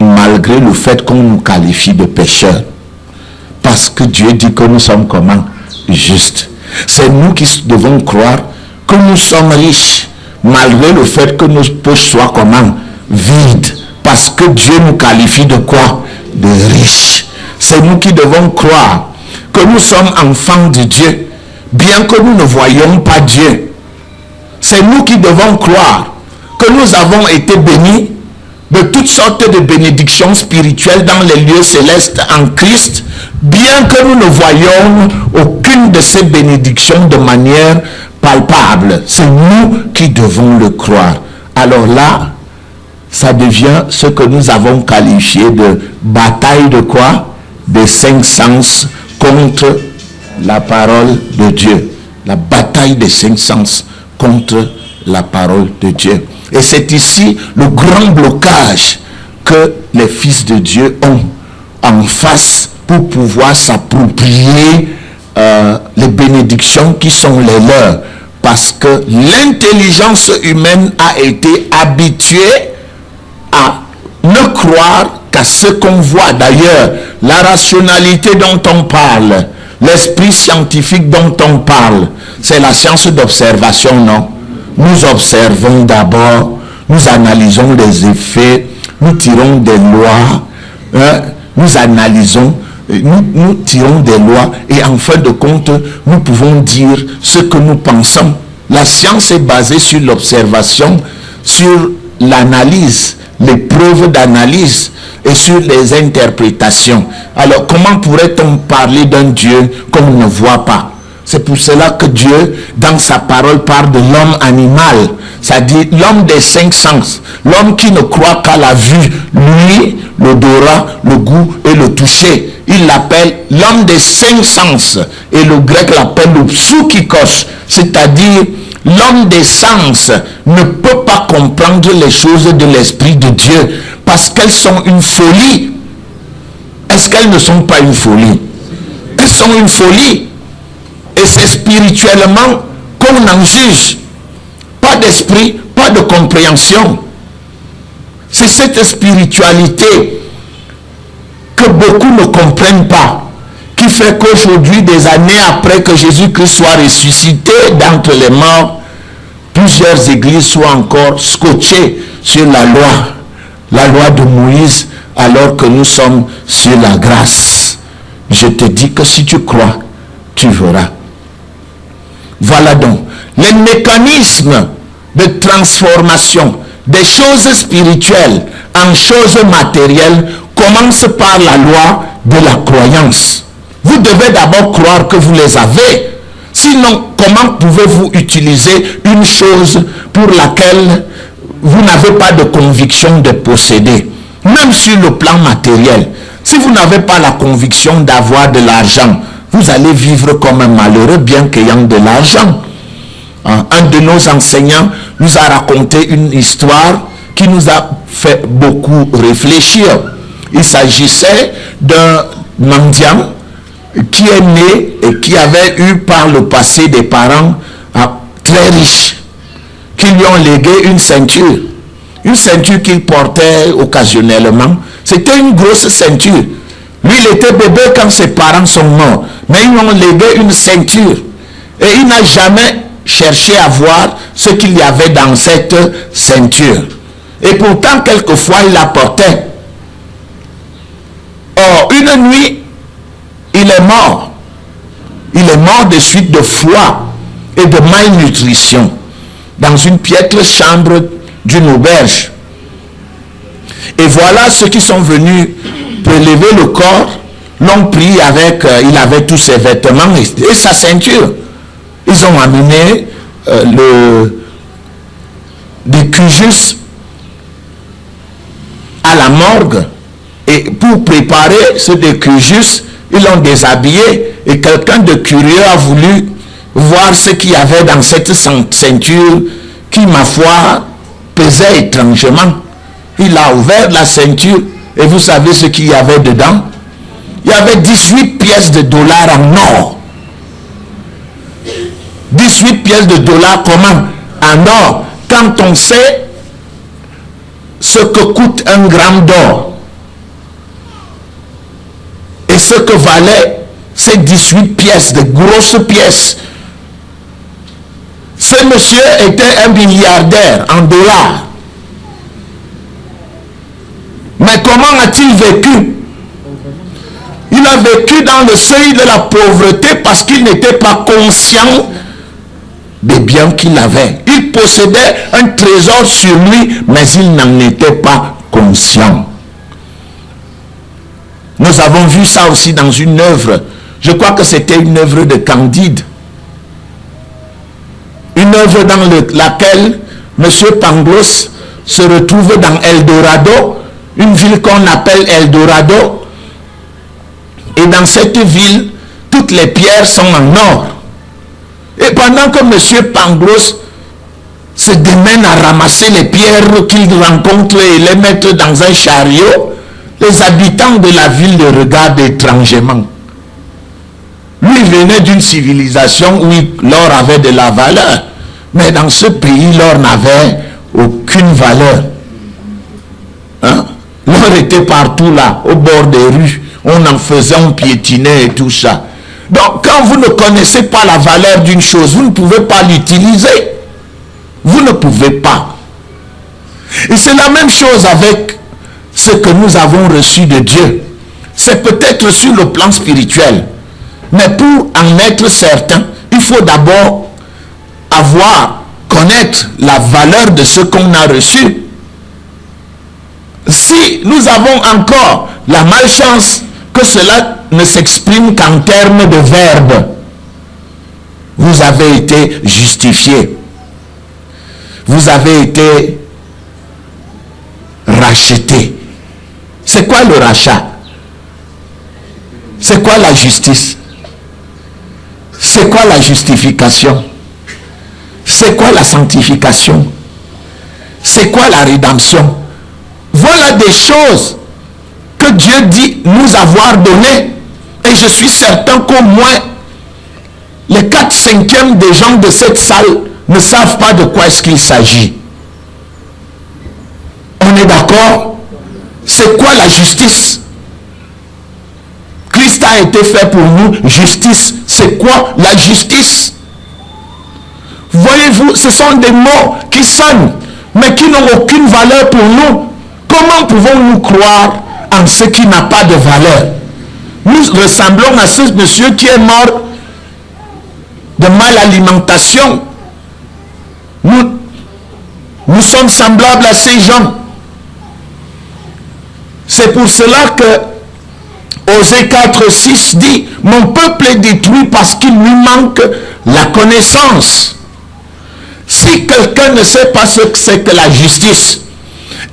malgré le fait qu'on nous qualifie de pécheurs. Parce que Dieu dit que nous sommes comment? Justes. C'est nous qui devons croire que nous sommes riches, malgré le fait que nos poches soient comment? Vides. Parce que Dieu nous qualifie de quoi? De riches. C'est nous qui devons croire que nous sommes enfants de Dieu, bien que nous ne voyions pas Dieu. C'est nous qui devons croire que nous avons été bénis de toutes sortes de bénédictions spirituelles dans les lieux célestes en Christ, bien que nous ne voyions aucune de ces bénédictions de manière palpable. C'est nous qui devons le croire. Alors là, ça devient ce que nous avons qualifié de bataille de quoi? Des 5 sens contre la parole de Dieu. La bataille des 5 sens contre la parole de Dieu. Et c'est ici le grand blocage que les fils de Dieu ont en face pour pouvoir s'approprier les bénédictions qui sont les leurs. Parce que l'intelligence humaine a été habituée à ne croire qu'à ce qu'on voit. D'ailleurs, la rationalité dont on parle, l'esprit scientifique dont on parle, c'est la science d'observation, non? Nous observons d'abord, nous analysons les effets, nous tirons des lois, nous analysons, nous tirons des lois et en fin de compte, nous pouvons dire ce que nous pensons. La science est basée sur l'observation, sur l'analyse, les preuves d'analyse et sur les interprétations. Alors, comment pourrait-on parler d'un Dieu qu'on ne voit pas? C'est pour cela que Dieu, dans sa parole, parle de l'homme animal. C'est-à-dire l'homme des 5 sens. L'homme qui ne croit qu'à la vue, lui, l'odorat, le goût et le toucher. Il l'appelle l'homme des 5 sens. Et le grec l'appelle le psychikos. C'est-à-dire l'homme des sens ne peut pas comprendre les choses de l'Esprit de Dieu parce qu'elles sont une folie. Est-ce qu'elles ne sont pas une folie? Elles sont une folie. Et c'est spirituellement qu'on en juge. Pas d'esprit, pas de compréhension. C'est cette spiritualité que beaucoup ne comprennent pas, qui fait qu'aujourd'hui, des années après que Jésus-Christ soit ressuscité d'entre les morts, plusieurs églises soient encore scotchées sur la loi de Moïse, alors que nous sommes sur la grâce. Je te dis que si tu crois, tu verras. Voilà donc les mécanismes de transformation des choses spirituelles en choses matérielles commencent par la loi de la croyance. Vous devez d'abord croire que vous les avez. Sinon, comment pouvez-vous utiliser une chose pour laquelle vous n'avez pas de conviction de posséder? Même sur le plan matériel, si vous n'avez pas la conviction d'avoir de l'argent, vous allez vivre comme un malheureux bien qu'ayant de l'argent. Un de nos enseignants nous a raconté une histoire qui nous a fait beaucoup réfléchir. Il s'agissait d'un mendiant qui est né et qui avait eu par le passé des parents très riches qui lui ont légué une ceinture qu'il portait occasionnellement. C'était une grosse ceinture. Lui, il était bébé quand ses parents sont morts, mais ils lui ont légué une ceinture et il n'a jamais cherché à voir ce qu'il y avait dans cette ceinture. Et pourtant, quelquefois, il la portait. Or, une nuit, il est mort. Il est mort de suite de froid et de malnutrition dans une piètre chambre d'une auberge. Et voilà ceux qui sont venus prélever le corps, l'ont pris avec, il avait tous ses vêtements et sa ceinture. Ils ont amené le décujus à la morgue. Et pour préparer ce décujus, ils l'ont déshabillé et quelqu'un de curieux a voulu voir ce qu'il y avait dans cette ceinture qui, ma foi, pesait étrangement. Il a ouvert la ceinture et vous savez ce qu'il y avait dedans? Il y avait 18 pièces de dollars en or. 18 pièces de dollars comment? En or. Quand on sait ce que coûte un gramme d'or. Et et ce que valaient ces 18 pièces, de grosses pièces. Ce monsieur était un milliardaire en dollars. Mais comment a-t-il vécu? Il a vécu dans le seuil de la pauvreté parce qu'il n'était pas conscient des biens qu'il avait. Il possédait un trésor sur lui, mais il n'en était pas conscient. Nous avons vu ça aussi dans une œuvre. Je crois que c'était une œuvre de Candide. Une œuvre dans laquelle M. Pangloss se retrouve dans Eldorado, une ville qu'on appelle Eldorado. Et dans cette ville, toutes les pierres sont en or. Et pendant que M. Pangloss se démène à ramasser les pierres qu'il rencontre et les mettre dans un chariot, les habitants de la ville le regardent étrangement. Lui venait d'une civilisation où l'or avait de la valeur. Mais dans ce pays, l'or n'avait aucune valeur. Hein? L'or était partout là, au bord des rues. On en faisait, on piétinait et tout ça. Donc, quand vous ne connaissez pas la valeur d'une chose, vous ne pouvez pas l'utiliser. Vous ne pouvez pas. Et c'est la même chose avec ce que nous avons reçu de Dieu. C'est peut-être sur le plan spirituel. Mais pour en être certain, il faut d'abord connaître la valeur de ce qu'on a reçu. Si nous avons encore la malchance que cela ne s'exprime qu'en termes de verbe, vous avez été justifié. Vous avez été racheté. C'est quoi le rachat? C'est quoi la justice? C'est quoi la justification? C'est quoi la sanctification? C'est quoi la rédemption? Voilà des choses que Dieu dit nous avoir données. Et je suis certain qu'au moins les 4/5 des gens de cette salle ne savent pas de quoi est-ce qu'il s'agit. On est d'accord? C'est quoi la justice? Christ a été fait pour nous justice. C'est quoi la justice? Voyez-vous, ce sont des mots qui sonnent, mais qui n'ont aucune valeur pour nous. Comment pouvons-nous croire en ce qui n'a pas de valeur? Nous ressemblons à ce monsieur qui est mort de malalimentation. Nous sommes semblables à ces gens. C'est pour cela que Osée 4:6 dit « Mon peuple est détruit parce qu'il lui manque la connaissance. » Si quelqu'un ne sait pas ce que c'est que la justice,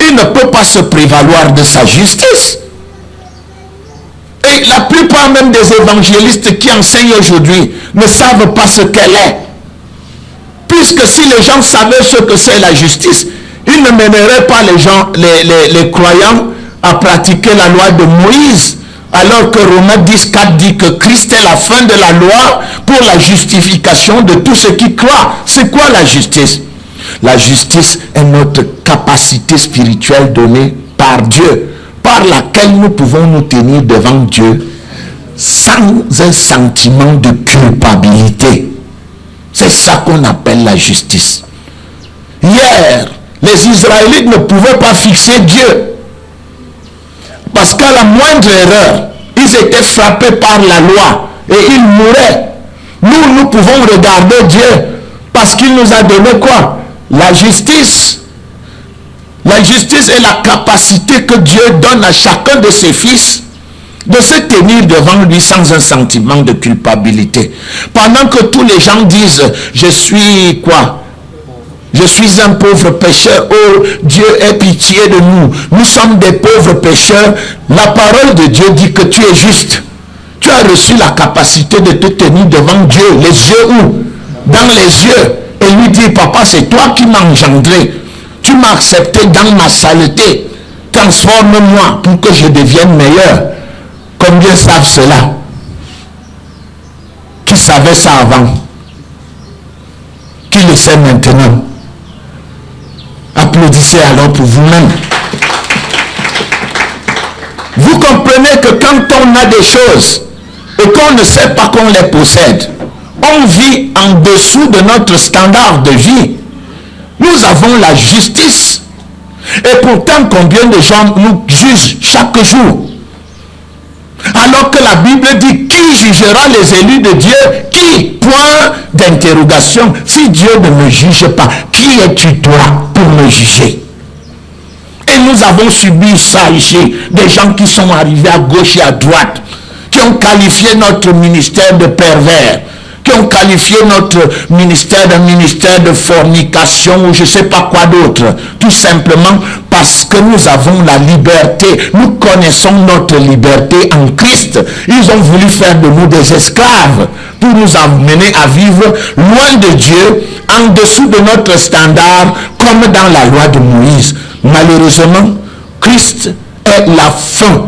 il ne peut pas se prévaloir de sa justice. Et la plupart même des évangélistes qui enseignent aujourd'hui ne savent pas ce qu'elle est. Puisque si les gens savaient ce que c'est la justice, ils ne mèneraient pas les croyants à pratiquer la loi de Moïse, alors que Romains 10:4 dit que Christ est la fin de la loi pour la justification de tous ceux qui croient. C'est quoi la justice? La justice est notre capacité spirituelle donnée par Dieu, par laquelle nous pouvons nous tenir devant Dieu sans un sentiment de culpabilité. C'est ça qu'on appelle la justice. Hier, les Israélites ne pouvaient pas fixer Dieu. Parce qu'à la moindre erreur, ils étaient frappés par la loi et ils mouraient. Nous pouvons regarder Dieu parce qu'il nous a donné quoi? La justice. La justice est la capacité que Dieu donne à chacun de ses fils de se tenir devant lui sans un sentiment de culpabilité. Pendant que tous les gens disent, je suis quoi? Je suis un pauvre pécheur. Oh, Dieu ait pitié de nous. Nous sommes des pauvres pécheurs. La parole de Dieu dit que tu es juste. Tu as reçu la capacité de te tenir devant Dieu. Les yeux où? Dans les yeux. Et lui dit, papa, c'est toi qui m'as engendré. Tu m'as accepté dans ma saleté. Transforme-moi pour que je devienne meilleur. Combien savent cela? Qui savait ça avant? Qui le sait maintenant? Applaudissez alors pour vous-même. Vous comprenez que quand on on a des choses et qu'on ne sait pas qu'on les possède. On vit en dessous de notre standard de vie. Nous avons la justice. Et pourtant, combien de gens nous jugent chaque jour? Alors que la Bible dit, qui jugera les élus de Dieu? Qui? Point d'interrogation. Si Dieu ne me juge pas, qui es-tu toi pour me juger? Et nous avons subi ça ici. Des gens qui sont arrivés à gauche et à droite, qui ont qualifié notre ministère de pervers, qui ont qualifié notre ministère d'un ministère de fornication ou je ne sais pas quoi d'autre. Tout simplement parce que nous avons la liberté. Nous connaissons notre liberté en Christ. Ils ont voulu faire de nous des esclaves pour nous amener à vivre loin de Dieu, en dessous de notre standard, comme dans la loi de Moïse. Malheureusement, Christ est la fin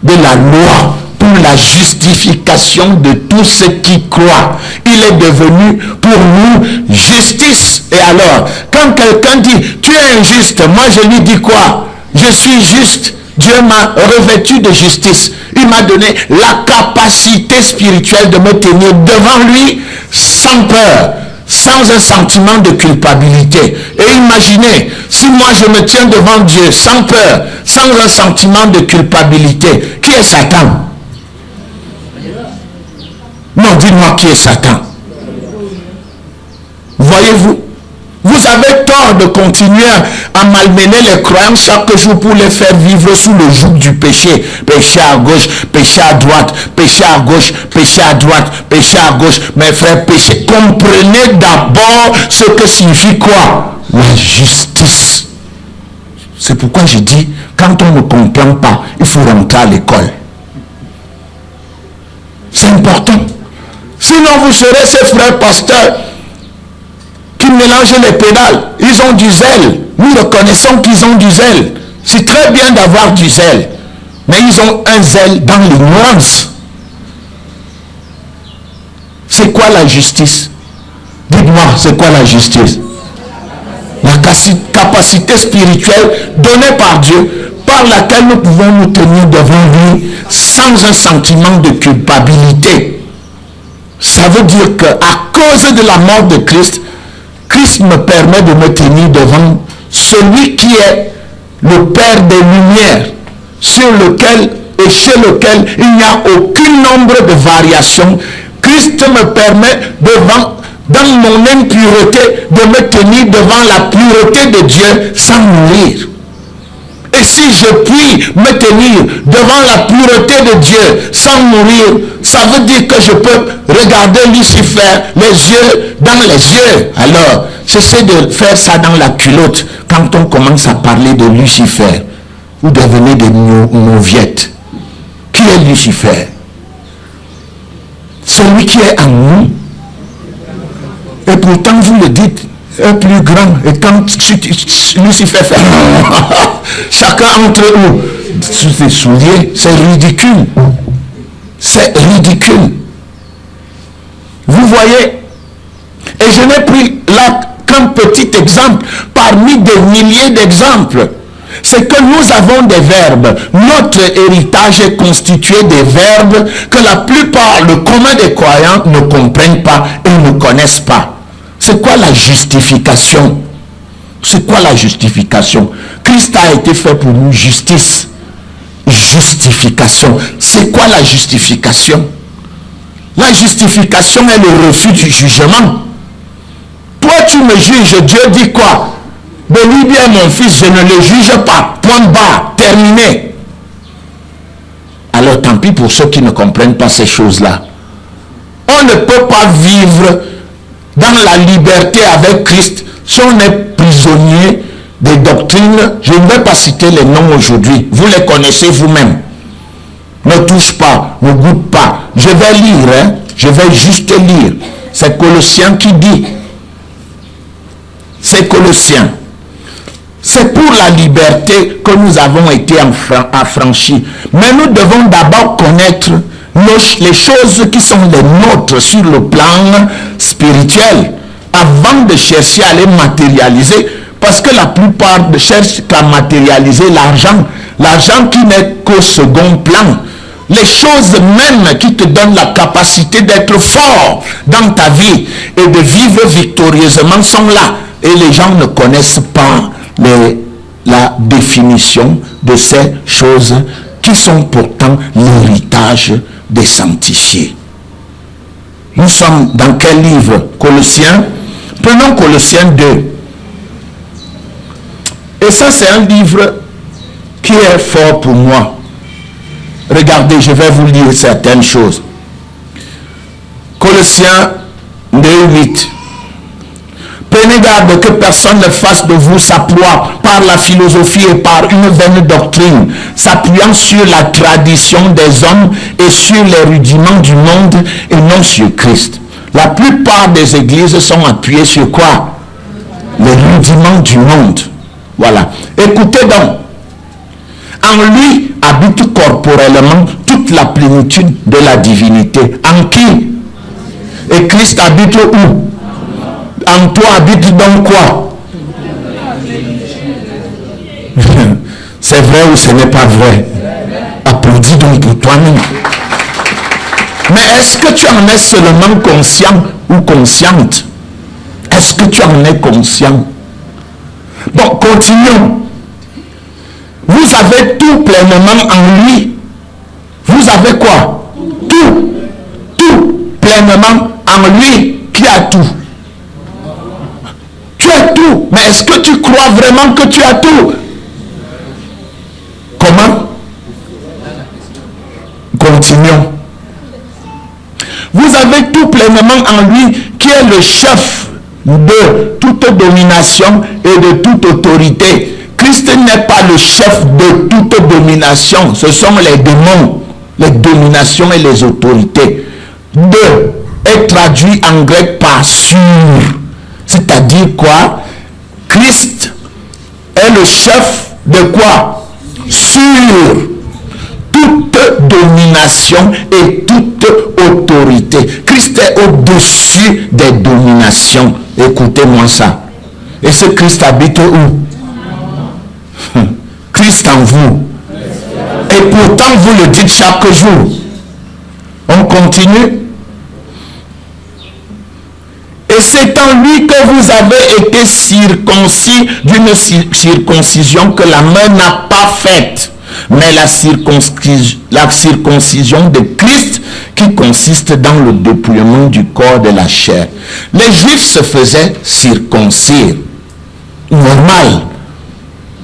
de la loi pour la justification de tous ceux qui croient. Il est devenu pour nous justice. Et alors, quand quelqu'un dit, tu es injuste, moi je lui dis quoi? Je suis juste. Dieu m'a revêtu de justice. Il m'a donné la capacité spirituelle de me tenir devant lui sans peur, sans un sentiment de culpabilité. Et imaginez, si moi je me tiens devant Dieu sans peur, sans un sentiment de culpabilité, qui est Satan? Non, dis-moi qui est Satan. Voyez-vous, vous avez tort de continuer à malmener les croyants chaque jour pour les faire vivre sous le joug du péché. Péché à gauche, péché à droite, péché à gauche, péché à droite, péché à gauche. Mes frères, péché. Comprenez d'abord ce que signifie quoi? La justice. C'est pourquoi je dis, quand on ne comprend pas, il faut rentrer à l'école. C'est important. Sinon, vous serez ces frères pasteurs qui mélangent les pédales. Ils ont du zèle. Nous reconnaissons qu'ils ont du zèle. C'est très bien d'avoir du zèle. Mais ils ont un zèle dans l'ignorance. C'est quoi la justice? Dites-moi, c'est quoi la justice? La capacité spirituelle donnée par Dieu, par laquelle nous pouvons nous tenir devant lui sans un sentiment de culpabilité. Ça veut dire qu'à cause de la mort de Christ, Christ me permet de me tenir devant celui qui est le Père des Lumières, sur lequel et chez lequel il n'y a aucun nombre de variations. Christ me permet dans mon impureté, de me tenir devant la pureté de Dieu sans mourir. Et si je puis me tenir devant la pureté de Dieu sans mourir, ça veut dire que je peux regarder Lucifer les yeux dans les yeux. Alors, cessez de faire ça dans la culotte. Quand on commence à parler de Lucifer, vous devenez des mauviettes. Qui est Lucifer? Celui qui est en nous. Et pourtant, vous le dites, est plus grand. Et quand Lucifer fait chacun entre eux sous ses souliers, c'est ridicule. C'est ridicule. Vous voyez? Et je n'ai pris là qu'un petit exemple parmi des milliers d'exemples. C'est que nous avons des verbes. Notre héritage est constitué des verbes que la plupart, le commun des croyants, ne comprennent pas et ne connaissent pas. C'est quoi la justification? C'est quoi la justification? Christ a été fait pour nous justice. Justification. C'est quoi la justification? La justification est le refus du jugement. Toi, tu me juges, Dieu dit quoi? De lui bien, mon fils, je ne le juge pas. Point barre, terminé. Alors, tant pis pour ceux qui ne comprennent pas ces choses-là. On ne peut pas vivre dans la liberté avec Christ si on est prisonnier des doctrines. Je ne vais pas citer les noms aujourd'hui. Vous les connaissez vous-même. Ne touche pas, ne goûte pas. Je vais lire, hein? Je vais juste lire. C'est Colossiens qui dit. C'est Colossiens. C'est pour la liberté que nous avons été affranchis. Mais nous devons d'abord connaître les choses qui sont les nôtres sur le plan spirituel avant de chercher à les matérialiser, parce que la plupart cherchent à matérialiser l'argent qui n'est qu'au second plan. les choses même qui te donnent la capacité d'être fort dans ta vie et de vivre victorieusement sont là. Et les gens ne connaissent pas la définition de ces choses qui sont pourtant l'héritage des sanctifiés. Nous sommes dans quel livre? Colossiens. Prenons Colossiens 2. Et ça, c'est un livre qui est fort pour moi. Regardez, je vais vous lire certaines choses. Colossiens 2:8. Prenez garde que personne ne fasse de vous sa proie par la philosophie et par une vaine doctrine, s'appuyant sur la tradition des hommes et sur les rudiments du monde et non sur Christ. La plupart des églises sont appuyées sur quoi? Les rudiments du monde. Voilà. Écoutez donc. En lui habite corporellement toute la plénitude de la divinité. En qui? Et Christ habite où? En toi habite donc quoi? C'est vrai ou ce n'est pas vrai? Applaudis donc pour toi-même. Mais est-ce que tu en es seulement conscient ou consciente? Est-ce que tu en es conscient? Bon, continuons. Vous avez tout pleinement en lui. Vous avez quoi? Tout. Tout pleinement en lui. Qui a tout? Tu as tout. Mais est-ce que tu crois vraiment que tu as tout? Comment? Continuons. Vous avez tout pleinement en lui qui est le chef de toute domination et de toute autorité. Christ n'est pas le chef de toute domination. Ce sont les démons, les dominations et les autorités. Deux est traduit en grec par sur. C'est-à-dire quoi? Christ est le chef de quoi? Sur toute domination et toute autorité. Christ est au-dessus des dominations. Écoutez-moi ça. Et ce Christ habite où? Christ en vous. Et pourtant vous le dites chaque jour. On continue. Et c'est en lui que vous avez été circoncis d'une circoncision que la main n'a pas faite, mais la circoncision de Christ qui consiste dans le dépouillement du corps de la chair. Les Juifs se faisaient circoncire. Normal.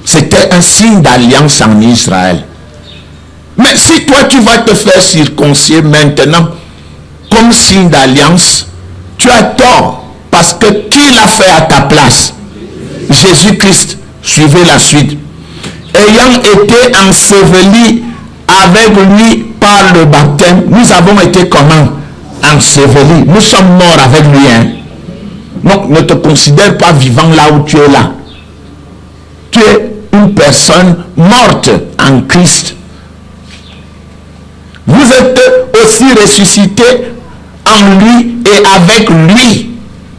C'était un signe d'alliance en Israël. Mais si toi tu vas te faire circoncire maintenant comme signe d'alliance, tu as tort. Parce que qui l'a fait à ta place? Jésus-Christ. Suivez la suite. Ayant été ensevelis avec lui par le baptême, nous avons été comment? Ensevelis. Nous sommes morts avec lui. Hein? Donc ne te considère pas vivant là où tu es là. Tu es une personne morte en Christ. Vous êtes aussi ressuscité en lui et avec lui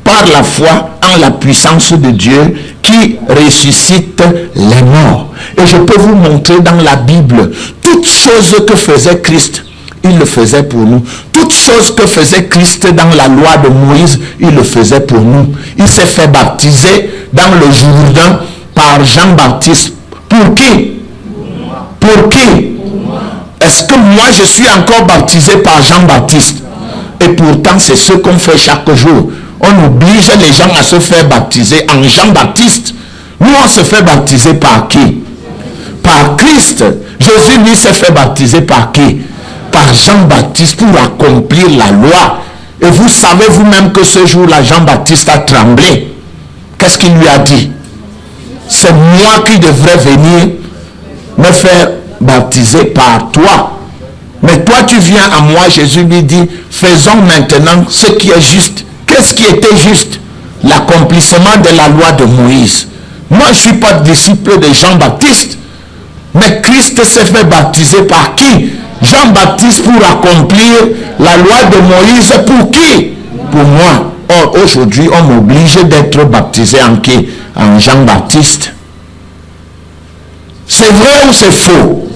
par la foi en la puissance de Dieu qui ressuscite les morts. Et je peux vous montrer dans la Bible toutes choses que faisait Christ, il le faisait pour nous. Toutes choses que faisait Christ dans la loi de Moïse, il le faisait pour nous. Il s'est fait baptiser dans le Jourdain par Jean-Baptiste. Pour qui? Pour qui? Est-ce que moi je suis encore baptisé par Jean-Baptiste? Et pourtant c'est ce qu'on fait chaque jour. On oblige les gens à se faire baptiser en Jean-Baptiste. Nous on se fait baptiser par qui? Par Christ. Jésus lui s'est fait baptiser par qui? Par Jean-Baptiste pour accomplir la loi. Et vous savez vous-même que ce jour-là Jean-Baptiste a tremblé. Qu'est-ce qu'il lui a dit? C'est moi qui devrais venir me faire baptiser par toi. Mais toi tu viens à moi. Jésus lui dit, faisons maintenant ce qui est juste. Qu'est-ce qui était juste? L'accomplissement de la loi de Moïse. Moi je ne suis pas disciple de Jean-Baptiste. Mais Christ s'est fait baptiser par qui? Jean-Baptiste pour accomplir la loi de Moïse. Pour qui? Pour moi. Or aujourd'hui on m'oblige d'être baptisé en qui? En Jean-Baptiste. C'est vrai ou c'est faux?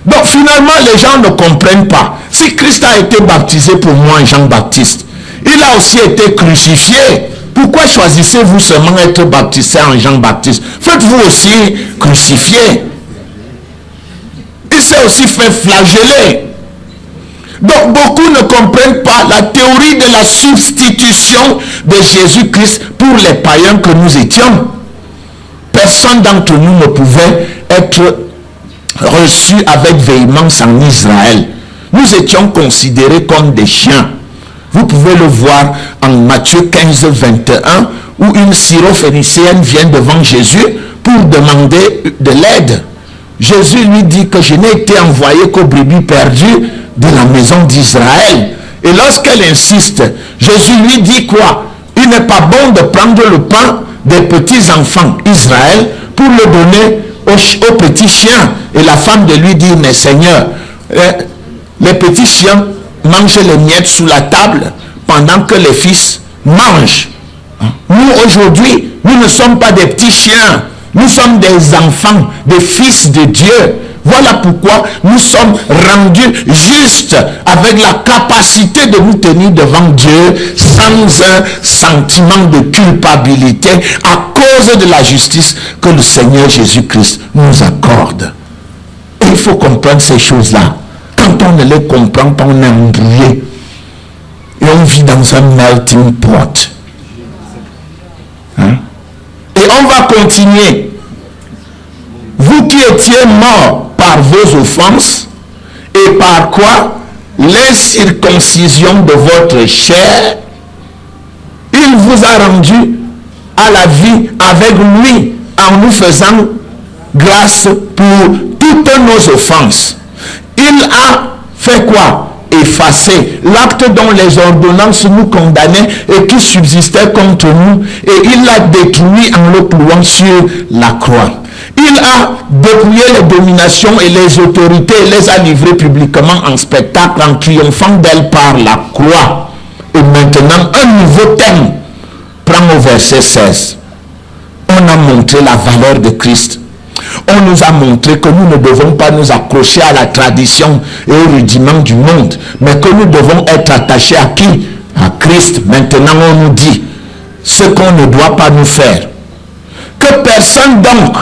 Donc finalement, les gens ne comprennent pas. Si Christ a été baptisé pour moi, Jean-Baptiste, il a aussi été crucifié. Pourquoi choisissez-vous seulement être baptisé en Jean-Baptiste? Faites-vous aussi crucifier. Il s'est aussi fait flageller. Donc beaucoup ne comprennent pas la théorie de la substitution de Jésus-Christ pour les païens que nous étions. Personne d'entre nous ne pouvait être reçu avec véhémence en Israël. Nous étions considérés comme des chiens. Vous pouvez le voir en Matthieu 15, 21, où une syrophénicienne vient devant Jésus pour demander de l'aide. Jésus lui dit que je n'ai été envoyé qu'aux brebis perdues de la maison d'Israël. Et lorsqu'elle insiste, Jésus lui dit quoi? Il n'est pas bon de prendre le pain des petits enfants Israël pour le donner aux petits chiens. Et la femme de lui dit, mais Seigneur, les petits chiens mangent les miettes sous la table pendant que les fils mangent. Nous aujourd'hui, nous ne sommes pas des petits chiens. Nous sommes des enfants, des fils de Dieu. Voilà pourquoi nous sommes rendus justes avec la capacité de nous tenir devant Dieu sans un sentiment de culpabilité à cause de la justice que le Seigneur Jésus-Christ nous accorde. Et il faut comprendre ces choses-là. Quand on ne les comprend pas, on est embrouillé. Et on vit dans un melting pot. Et on va continuer. Vous qui étiez morts par vos offenses, et par quoi? L'incirconcision de votre chair, il vous a rendu à la vie avec lui en nous faisant grâce pour toutes nos offenses. Il a fait quoi? Effacer l'acte dont les ordonnances nous condamnaient et qui subsistait contre nous, et il l'a détruit en le clouant sur la croix. Il a dépouillé les dominations et les autorités et les a livrées publiquement en spectacle en triomphant d'elles par la croix. Et maintenant, un nouveau thème prend au verset 16. On a montré la valeur de Christ. On nous a montré que nous ne devons pas nous accrocher à la tradition et aux rudiments du monde, mais que nous devons être attachés à qui? À Christ. Maintenant, on nous dit ce qu'on ne doit pas nous faire. Que personne donc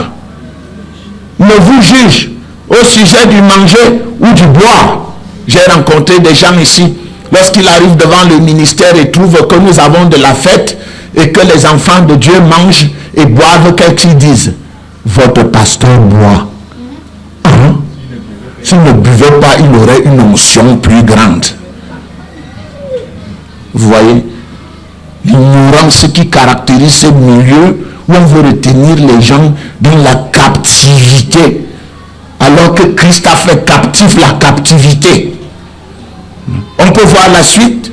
ne vous juge au sujet du manger ou du boire. J'ai rencontré des gens ici, lorsqu'ils arrivent devant le ministère et trouvent que nous avons de la fête et que les enfants de Dieu mangent et boivent, qu'est-ce qu'ils disent? Votre pasteur boit. Hein? S'il ne buvait pas, il aurait une onction plus grande. Vous voyez? L'ignorance qui caractérise ce milieu où on veut retenir les gens dans la captivité, alors que Christ a fait captif la captivité. On peut voir la suite.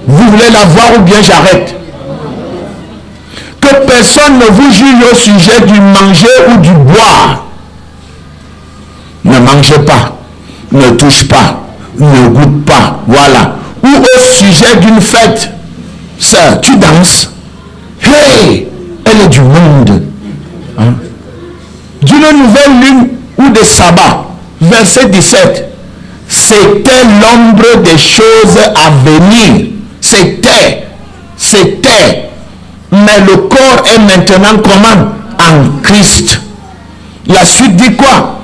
Vous voulez la voir ou bien j'arrête? Que personne ne vous juge au sujet du manger ou du boire. Ne mangez pas, ne touche pas, ne goûte pas, voilà. Ou au sujet d'une fête. Sœur, tu danses? Hey, elle est du monde. Hein? D'une nouvelle lune ou des sabbats. Verset 17. C'était l'ombre des choses à venir. C'était. Mais le corps est maintenant comment? En Christ. La suite dit quoi?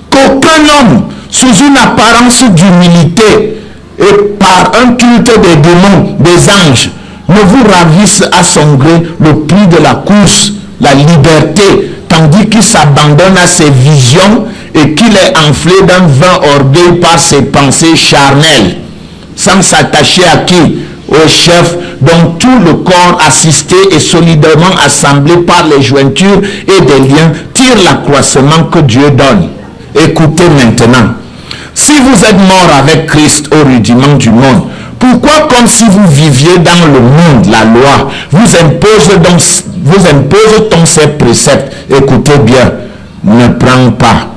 Qu'aucun homme, sous une apparence d'humilité et par un culte des démons, des anges, ne vous ravisse à son gré le prix de la course, la liberté, tandis qu'il s'abandonne à ses visions et qu'il est enflé d'un vain orgueil par ses pensées charnelles, sans s'attacher à qui? Au chef dont tout le corps assisté et solidement assemblé par les jointures et des liens tire l'accroissement que Dieu donne. Écoutez maintenant. Si vous êtes mort avec Christ au rudiment du monde, pourquoi, comme si vous viviez dans le monde, la loi vous impose donc ces préceptes? Écoutez bien. Ne prends pas,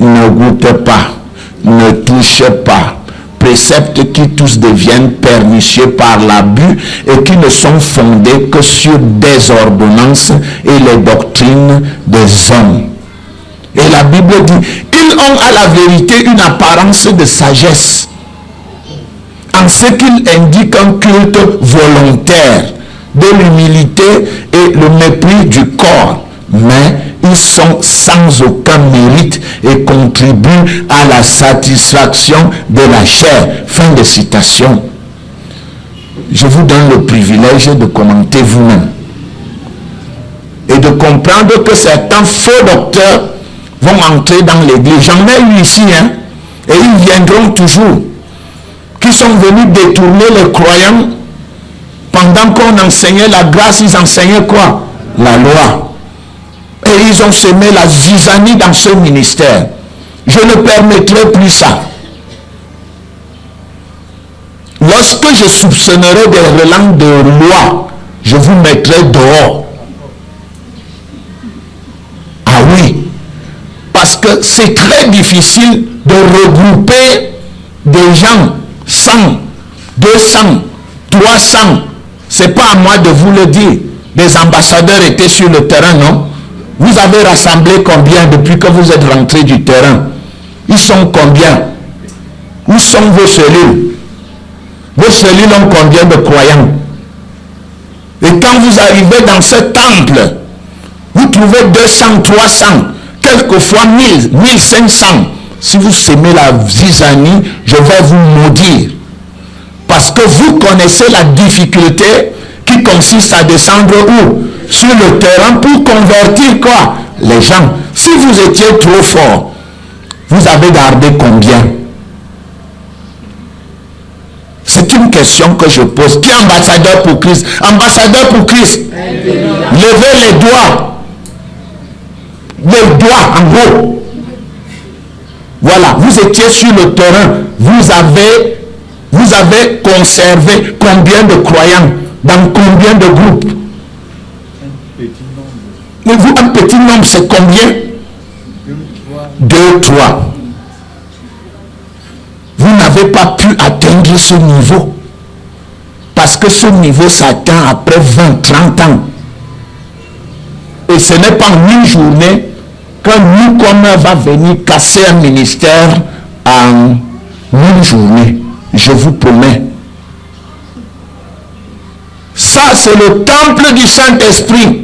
ne goûte pas, ne touche pas. Préceptes qui tous deviennent pernicieux par l'abus et qui ne sont fondés que sur des ordonnances et les doctrines des hommes. Et la Bible dit, Ils ont à la vérité une apparence de sagesse, en ce qu'ils indiquent un culte volontaire, de l'humilité et le mépris du corps. Mais ils sont sans aucun mérite et contribuent à la satisfaction de la chair. Fin de citation. Je vous donne le privilège de commenter vous-même et de comprendre que certains faux docteurs vont entrer dans l'église. J'en ai eu ici, et ils viendront toujours, qui sont venus détourner les croyants. Pendant qu'on enseignait la grâce, ils enseignaient quoi? La loi. Et ils ont semé la zizanie dans ce ministère. Je ne permettrai plus ça. Lorsque je soupçonnerai des relents de loi, je vous mettrai dehors. Ah oui, parce que c'est très difficile de regrouper des gens 100, 200, 300. C'est pas à moi de vous le dire. Des ambassadeurs étaient sur le terrain, non? Vous avez rassemblé combien depuis que vous êtes rentrés du terrain? Ils sont combien? Où sont vos cellules? Vos cellules ont combien de croyants? Et quand vous arrivez dans ce temple, vous trouvez 200, 300, quelquefois 1000, 1500. Si vous semez la zizanie, je vais vous maudire. Parce que vous connaissez la difficulté qui consiste à descendre où? Sur le terrain pour convertir quoi? Les gens. Si vous étiez trop fort, vous avez gardé combien? C'est une question que je pose. Qui est ambassadeur pour Christ? Ambassadeur pour Christ. Levez les doigts. Les doigts en haut. Voilà, vous étiez sur le terrain. Vous avez conservé combien de croyants? Dans combien de groupes? Mais vous, un petit nombre, c'est combien? 2, 3. Vous n'avez pas pu atteindre ce niveau. Parce que ce niveau s'atteint après 20, 30 ans. Et ce n'est pas en une journée qu'un newcomer va venir casser un ministère en une journée. Je vous promets. Ça, c'est le temple du Saint-Esprit.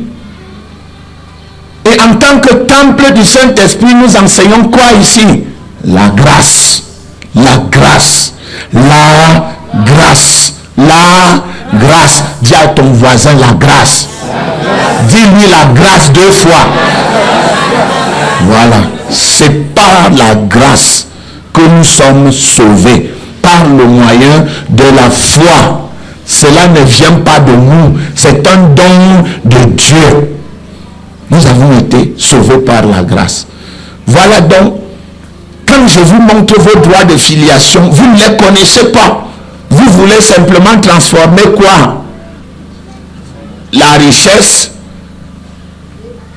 Et en tant que temple du Saint-Esprit, nous enseignons quoi ici? La grâce. La grâce. La grâce. La grâce. Dis à ton voisin la grâce. Dis-lui la grâce 2 fois. Voilà. C'est par la grâce que nous sommes sauvés. Par le moyen de la foi. Cela ne vient pas de nous. C'est un don de Dieu. Nous avons été sauvés par la grâce. Voilà donc, quand je vous montre vos droits de filiation, vous ne les connaissez pas. Vous voulez simplement transformer quoi? La richesse,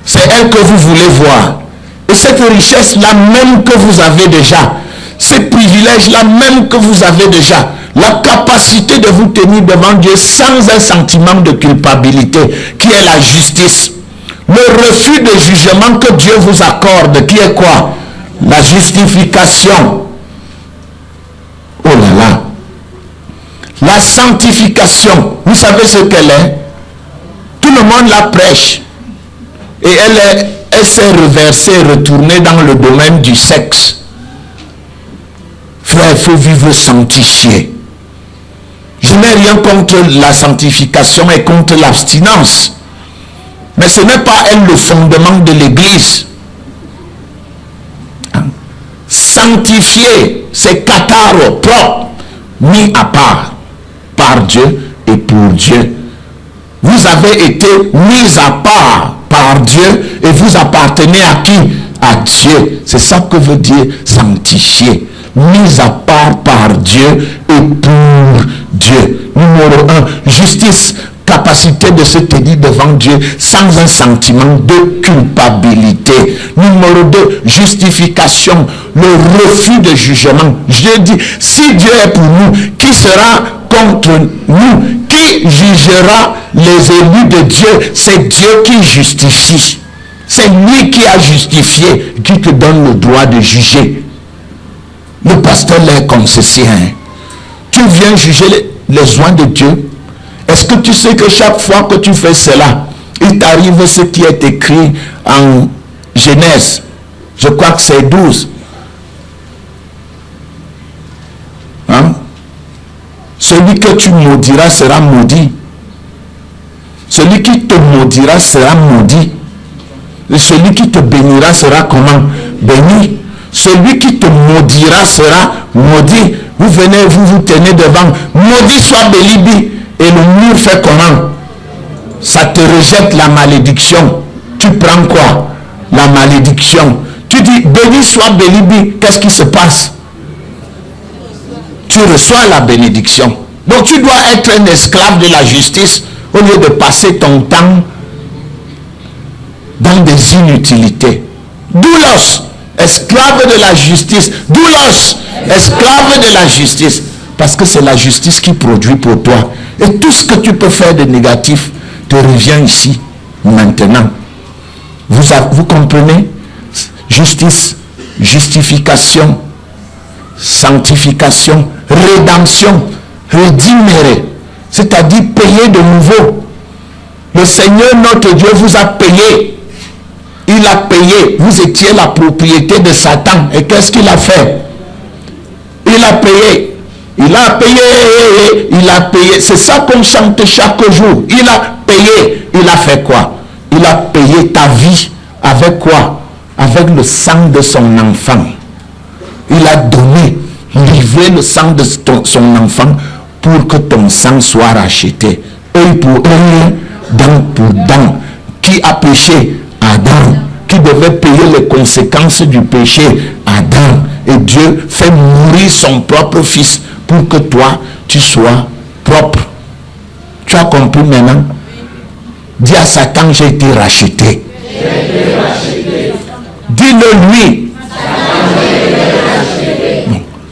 c'est elle que vous voulez voir. Et cette richesse-là même que vous avez déjà, ces privilèges-là même que vous avez déjà, la capacité de vous tenir devant Dieu sans un sentiment de culpabilité, qui est la justice. Le refus de jugement que Dieu vous accorde, qui est quoi? La justification. Oh là là. La sanctification. Vous savez ce qu'elle est? Tout le monde la prêche. Et elle s'est reversée, retournée dans le domaine du sexe. Frère, il faut vivre sanctifié. Je n'ai rien contre la sanctification et contre l'abstinence. Mais ce n'est pas elle le fondement de l'Église. Sanctifié, c'est kataro, propre, mis à part, par Dieu et pour Dieu. Vous avez été mis à part par Dieu et vous appartenez à qui? À Dieu. C'est ça que veut dire sanctifié. Mis à part par Dieu et pour Dieu. Numéro 1, justice. Capacité de se tenir devant Dieu sans un sentiment de culpabilité. Numéro 2, justification, le refus de jugement. Je dis, si Dieu est pour nous, qui sera contre nous? Qui jugera les élus de Dieu? C'est Dieu qui justifie. C'est lui qui a justifié, qui te donne le droit de juger. Le pasteur l'est comme ceci. Tu viens juger les oins de Dieu. Est-ce que tu sais que chaque fois que tu fais cela, il t'arrive ce qui est écrit en Genèse? Je crois que c'est 12. Celui que tu maudiras sera maudit. Celui qui te maudira sera maudit. Et celui qui te bénira sera comment? Béni. Celui qui te maudira sera maudit. Vous venez, vous tenez devant. Maudit soit Bélibi. Et le mur fait comment? Ça te rejette la malédiction. Tu prends quoi? La malédiction. Tu dis, béni soit Bélibi. Qu'est-ce qui se passe? Tu reçois la bénédiction. Donc tu dois être un esclave de la justice au lieu de passer ton temps dans des inutilités. Doulos, esclave de la justice. Doulos, esclave de la justice. Parce que c'est la justice qui produit pour toi. Et tout ce que tu peux faire de négatif te revient ici, maintenant. Vous comprenez? Justice, justification, sanctification, rédemption, redimere, c'est-à-dire payer de nouveau. Le Seigneur notre Dieu vous a payé. Il a payé. Vous étiez la propriété de Satan. Et qu'est-ce qu'il a fait? Il a payé. Il a payé. Il a payé. C'est ça qu'on chante chaque jour. Il a payé. Il a fait quoi? Il a payé ta vie. Avec quoi? Avec le sang de son enfant. Il a donné, livré le sang de son enfant pour que ton sang soit racheté. Œil pour œil, dent pour dent. Qui a péché? Adam. Qui devait payer les conséquences du péché? Adam. Et Dieu fait mourir son propre fils pour que toi, tu sois propre. Tu as compris maintenant? Dis à Satan, j'ai été racheté. Dis-le lui.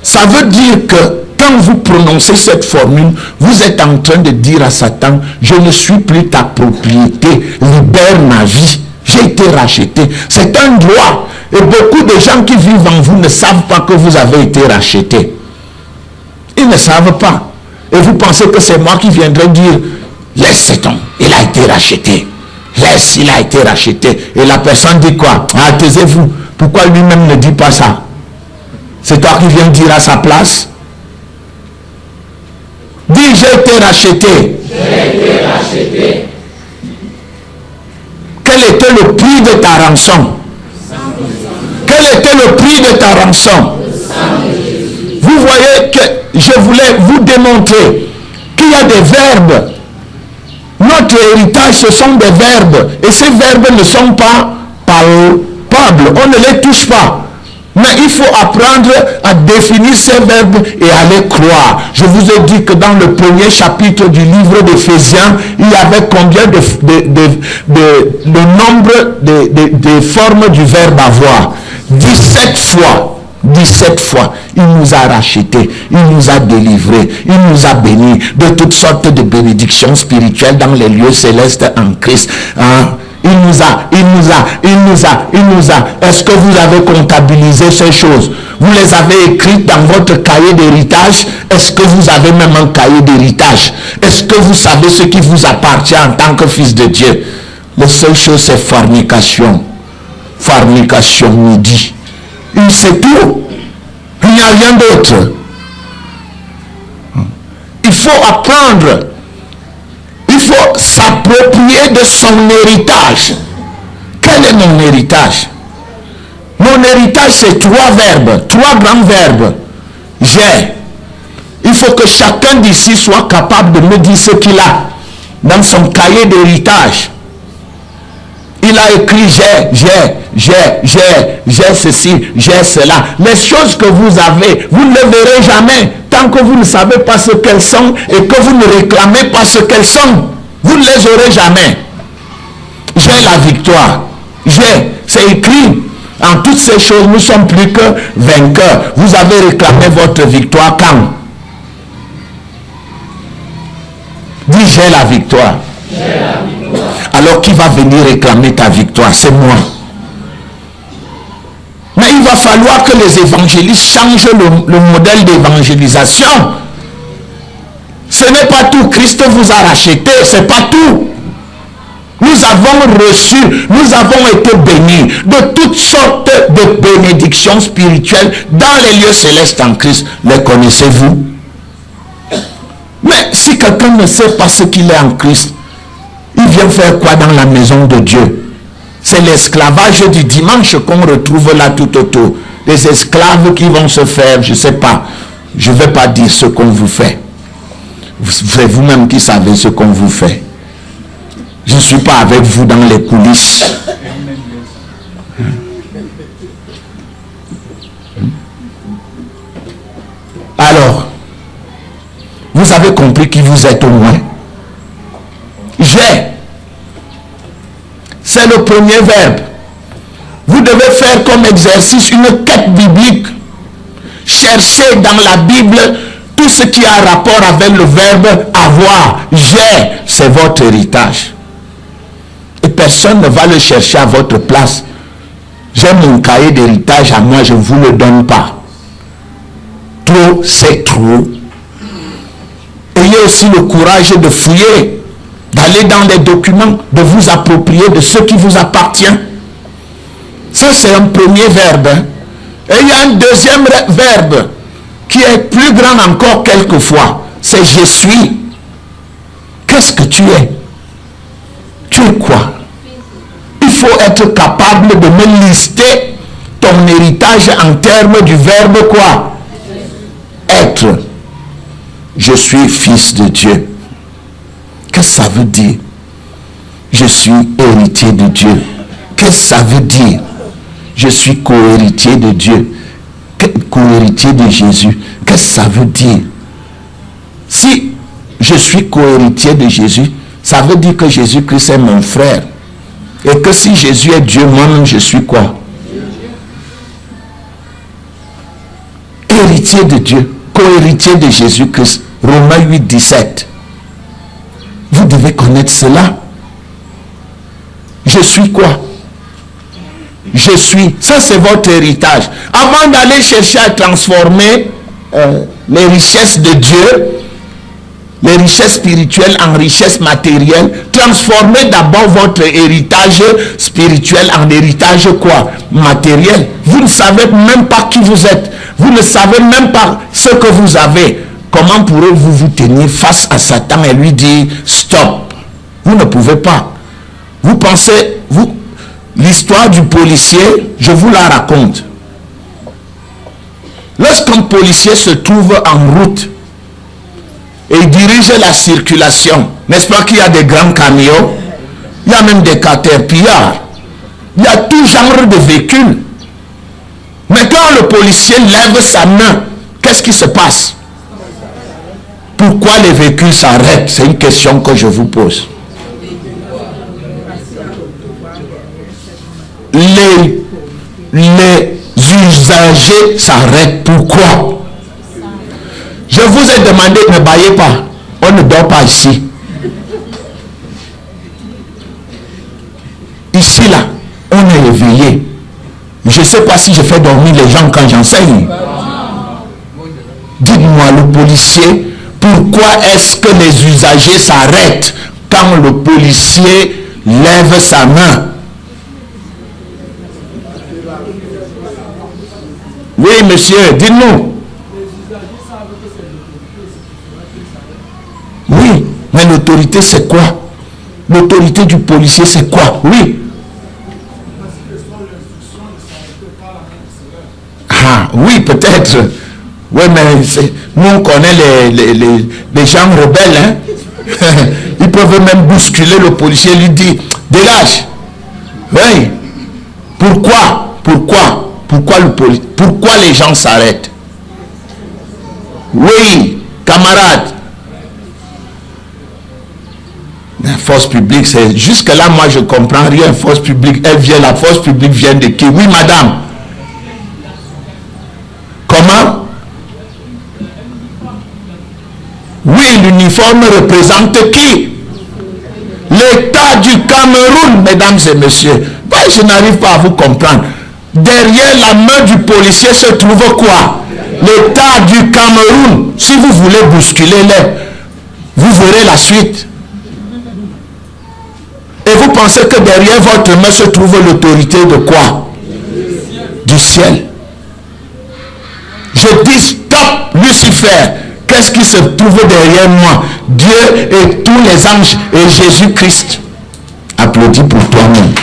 Ça veut dire que quand vous prononcez cette formule, vous êtes en train de dire à Satan, je ne suis plus ta propriété, libère ma vie, j'ai été racheté. C'est un droit. Et beaucoup de gens qui vivent en vous ne savent pas que vous avez été racheté. Ils ne savent pas. Et vous pensez que c'est moi qui viendrai dire, laisse cet homme, il a été racheté. Laisse, il a été racheté. Et la personne dit quoi? Ah, taisez-vous. Pourquoi lui-même ne dit pas ça? C'est toi qui viens dire à sa place? Dis, j'ai été racheté. J'ai été racheté. Quel était le prix de ta rançon? Quel était le prix de ta rançon? Vous voyez que je voulais vous démontrer qu'il y a des verbes. Notre héritage, ce sont des verbes. Et ces verbes ne sont pas palpables. On ne les touche pas. Mais il faut apprendre à définir ces verbes et à les croire. Je vous ai dit que dans le premier chapitre du livre d'Éphésiens, il y avait combien le nombre de formes du verbe avoir? 17 fois. 17 fois, il nous a rachetés, il nous a délivrés, il nous a bénis de toutes sortes de bénédictions spirituelles dans les lieux célestes en Christ. Il nous a. Est-ce que vous avez comptabilisé ces choses? Vous les avez écrites dans votre cahier d'héritage? Est-ce que vous avez même un cahier d'héritage? Est-ce que vous savez ce qui vous appartient en tant que fils de Dieu? La seule chose, c'est fornication. Fornication, nous dit. C'est tout. Il n'y a rien d'autre. Il faut apprendre. Il faut s'approprier de son héritage. Quel est mon héritage? Mon héritage, c'est 3 verbes, 3 grands verbes. J'ai. Il faut que chacun d'ici soit capable de me dire ce qu'il a dans son cahier d'héritage. Il a écrit j'ai ceci, j'ai cela. Les choses que vous avez, vous ne les verrez jamais tant que vous ne savez pas ce qu'elles sont et que vous ne réclamez pas ce qu'elles sont. Vous ne les aurez jamais. J'ai la victoire. C'est écrit. En toutes ces choses, nous sommes plus que vainqueurs. Vous avez réclamé votre victoire quand? Dis, j'ai la victoire. Alors qui va venir réclamer ta victoire? C'est moi. Mais il va falloir que les évangélistes changent le modèle d'évangélisation. Ce n'est pas tout. Christ vous a racheté, c'est pas tout. Nous avons reçu, nous avons été bénis de toutes sortes de bénédictions spirituelles dans les lieux célestes en Christ. Les connaissez-vous? Mais si quelqu'un ne sait pas ce qu'il est en Christ, il vient faire quoi dans la maison de Dieu? C'est l'esclavage du dimanche qu'on retrouve là tout autour. Des esclaves qui vont se faire, je ne sais pas, je ne vais pas dire ce qu'on vous fait. C'est vous-même qui savez ce qu'on vous fait. Je ne suis pas avec vous dans les coulisses. Alors, vous avez compris qui vous êtes au moins. J'ai. C'est le premier verbe. Vous devez faire comme exercice une quête biblique. Cherchez dans la Bible tout ce qui a rapport avec le verbe avoir. J'ai, c'est votre héritage. Et personne ne va le chercher à votre place. J'ai mon cahier d'héritage à moi, je ne vous le donne pas. Trop, c'est trop. Ayez aussi le courage de fouiller, d'aller dans les documents, de vous approprier de ce qui vous appartient. Ça, c'est un premier verbe. Et il y a un deuxième verbe qui est plus grand encore quelquefois. C'est je suis. Qu'est-ce que tu es? Tu es quoi? Il faut être capable de me lister ton héritage en termes du verbe quoi? Être. Je suis fils de Dieu. Qu'est-ce que ça veut dire? Je suis héritier de Dieu. Qu'est-ce que ça veut dire? Je suis co-héritier de Dieu. Co-héritier de Jésus. Qu'est-ce que ça veut dire? Si je suis co-héritier de Jésus, ça veut dire que Jésus-Christ est mon frère. Et que si Jésus est Dieu, moi-même je suis quoi? Héritier de Dieu. Co-héritier de Jésus-Christ. Romains 8, 17. Vous devez connaître cela. Je suis quoi? Je suis. Ça, c'est votre héritage. Avant d'aller chercher à transformer les richesses de Dieu, les richesses spirituelles en richesses matérielles, transformez d'abord votre héritage spirituel en héritage quoi? Matériel. Vous ne savez même pas qui vous êtes. Vous ne savez même pas ce que vous avez. Comment pourrez-vous vous tenir face à Satan et lui dire stop? Vous ne pouvez pas. Vous pensez, l'histoire du policier, je vous la raconte. Lorsqu'un policier se trouve en route et il dirige la circulation, n'est-ce pas qu'il y a des grands camions, il y a même des caterpillars, il y a tout genre de véhicules. Mais quand le policier lève sa main, qu'est-ce qui se passe? Pourquoi les véhicules s'arrêtent? C'est une question que je vous pose. Les usagers s'arrêtent. Pourquoi? Je vous ai demandé, ne baillez pas. On ne dort pas ici. Ici, là, on est réveillé. Je ne sais pas si je fais dormir les gens quand j'enseigne. Dites-moi, le policier, pourquoi est-ce que les usagers s'arrêtent quand le policier lève sa main? Oui, monsieur, dites-nous. Oui, mais l'autorité, c'est quoi? L'autorité du policier, c'est quoi? Oui. Ah, oui, peut-être. Oui, mais nous, on connaît les gens rebelles. Hein? Ils peuvent même bousculer le policier et lui dire, dégage. Oui. Pourquoi? Pourquoi les gens s'arrêtent? Oui, camarades. La force publique, c'est... Jusque-là, moi, je ne comprends rien. Force publique, la force publique vient de qui? Oui, madame. Comment? Oui, l'uniforme représente qui? L'État du Cameroun, mesdames et messieurs. Ben, je n'arrive pas à vous comprendre. Derrière la main du policier se trouve quoi? L'État du Cameroun. Si vous voulez bousculer-les, vous verrez la suite. Et vous pensez que derrière votre main se trouve l'autorité de quoi? Du ciel. Je dis stop, Lucifer. Qu'est-ce qui se trouve derrière moi? Dieu et tous les anges et Jésus-Christ. Applaudis pour toi-même.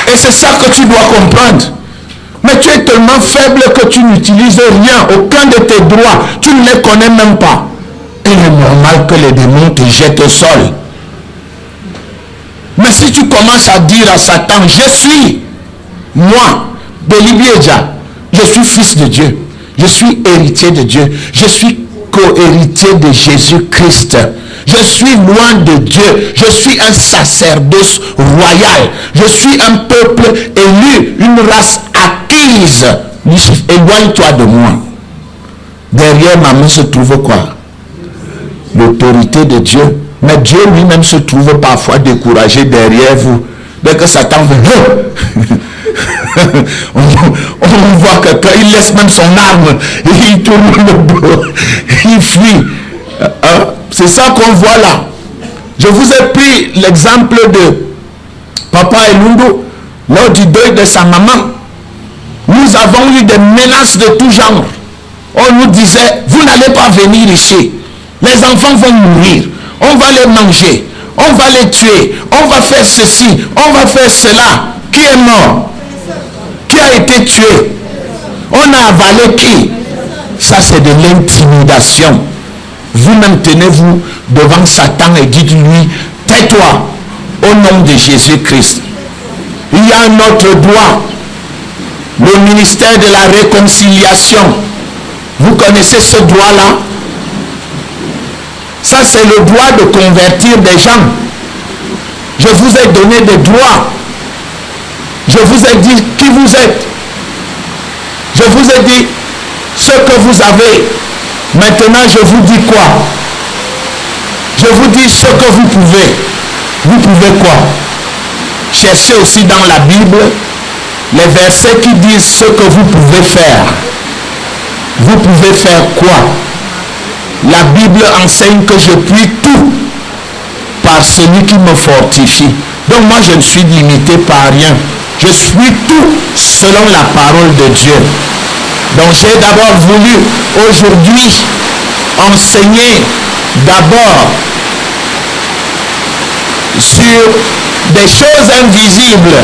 Et c'est ça que tu dois comprendre. Mais tu es tellement faible que tu n'utilises rien, aucun de tes droits. Tu ne les connais même pas. Il est normal que les démons te jettent au sol. Mais si tu commences à dire à Satan, je suis, moi, Belibieja, je suis fils de Dieu, je suis héritier de Dieu, je suis co-héritier de Jésus-Christ, je suis loin de Dieu, je suis un sacerdoce royal, je suis un peuple élu, une race acquise. Éloigne-toi de moi. Derrière ma main se trouve quoi? L'autorité de Dieu. Mais Dieu lui-même se trouve parfois découragé derrière vous. Dès que Satan veut, on voit quelqu'un, il laisse même son arme, et il tourne le dos, il fuit. C'est ça qu'on voit là. Je vous ai pris l'exemple de Papa Elundu lors du deuil de sa maman. Nous avons eu des menaces de tout genre. On nous disait, vous n'allez pas venir ici. Les enfants vont mourir. On va les manger. On va les tuer. On va faire ceci. On va faire cela. Qui est mort? Qui a été tué? On a avalé qui? Ça, c'est de l'intimidation. Vous-même, tenez-vous devant Satan et dites-lui, tais-toi au nom de Jésus-Christ. Il y a un autre droit. Le ministère de la réconciliation. Vous connaissez ce droit-là? Ça, c'est le droit de convertir des gens. Je vous ai donné des droits. Je vous ai dit qui vous êtes. Je vous ai dit ce que vous avez. Maintenant, je vous dis quoi? Je vous dis ce que vous pouvez. Vous pouvez quoi? Cherchez aussi dans la Bible les versets qui disent ce que vous pouvez faire. Vous pouvez faire quoi? La Bible enseigne que je puis tout par celui qui me fortifie. Donc moi je ne suis limité par rien. Je suis tout selon la parole de Dieu. Donc j'ai d'abord voulu aujourd'hui enseigner d'abord sur des choses invisibles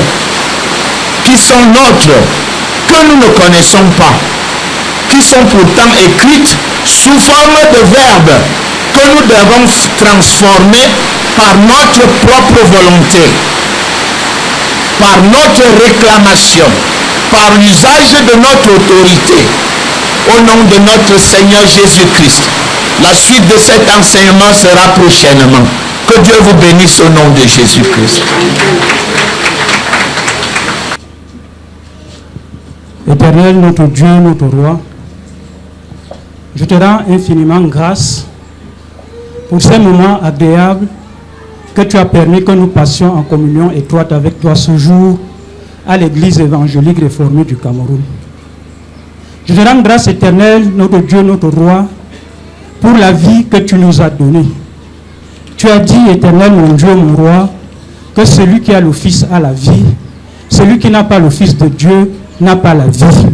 qui sont nôtres, que nous ne connaissons pas, qui sont pourtant écrites sous forme de verbes que nous devons transformer par notre propre volonté, par notre réclamation, par l'usage de notre autorité, au nom de notre Seigneur Jésus-Christ. La suite de cet enseignement sera prochainement. Que Dieu vous bénisse au nom de Jésus-Christ. Éternel, notre Dieu, notre Roi, je te rends infiniment grâce pour ces moments agréables que tu as permis que nous passions en communion étroite avec toi ce jour à l'Église évangélique réformée du Cameroun. Je te rends grâce, Éternel, notre Dieu, notre Roi, pour la vie que tu nous as donnée. Tu as dit, Éternel, mon Dieu, mon Roi, que celui qui a le Fils a la vie, celui qui n'a pas le Fils de Dieu n'a pas la vie.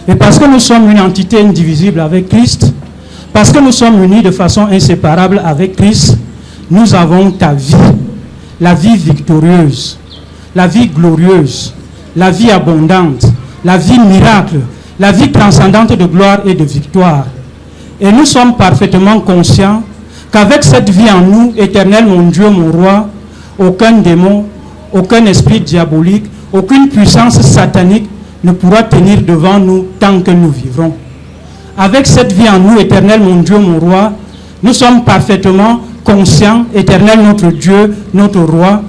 Et parce que nous sommes une entité indivisible avec Christ, parce que nous sommes unis de façon inséparable avec Christ, nous avons ta vie, la vie victorieuse, la vie glorieuse, la vie abondante, la vie miracle, la vie transcendante de gloire et de victoire. Et nous sommes parfaitement conscients qu'avec cette vie en nous, Éternel, mon Dieu, mon Roi, aucun démon, aucun esprit diabolique, aucune puissance satanique ne pourra tenir devant nous tant que nous vivrons. Avec cette vie en nous, Éternel, mon Dieu, mon Roi, nous sommes parfaitement conscients, Éternel, notre Dieu, notre Roi,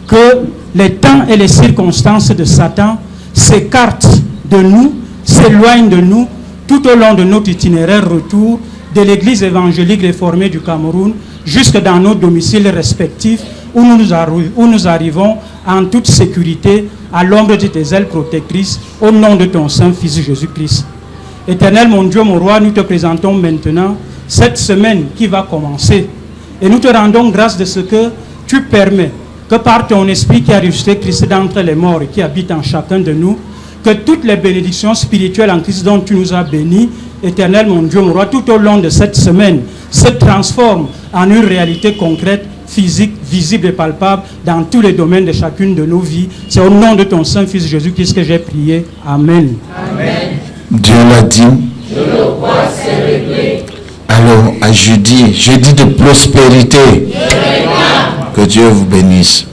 que les temps et les circonstances de Satan s'écartent de nous, s'éloignent de nous, tout au long de notre itinéraire retour de l'Église évangélique réformée du Cameroun, jusque dans nos domiciles respectifs, où nous arrivons en toute sécurité à l'ombre de tes ailes protectrices, au nom de ton Saint-Fils Jésus-Christ. Éternel, mon Dieu, mon roi, nous te présentons maintenant cette semaine qui va commencer. Et nous te rendons grâce de ce que tu permets que par ton esprit qui a ressuscité Christ d'entre les morts et qui habite en chacun de nous, que toutes les bénédictions spirituelles en Christ dont tu nous as bénis, Éternel, mon Dieu, mon roi, tout au long de cette semaine, se transforment en une réalité concrète, physique, visible et palpable dans tous les domaines de chacune de nos vies. C'est au nom de ton Saint-Fils Jésus-Christ que j'ai prié. Amen. Amen. Dieu l'a dit. Je le crois, c'est réglé. Alors, à jeudi de prospérité. Que Dieu vous bénisse.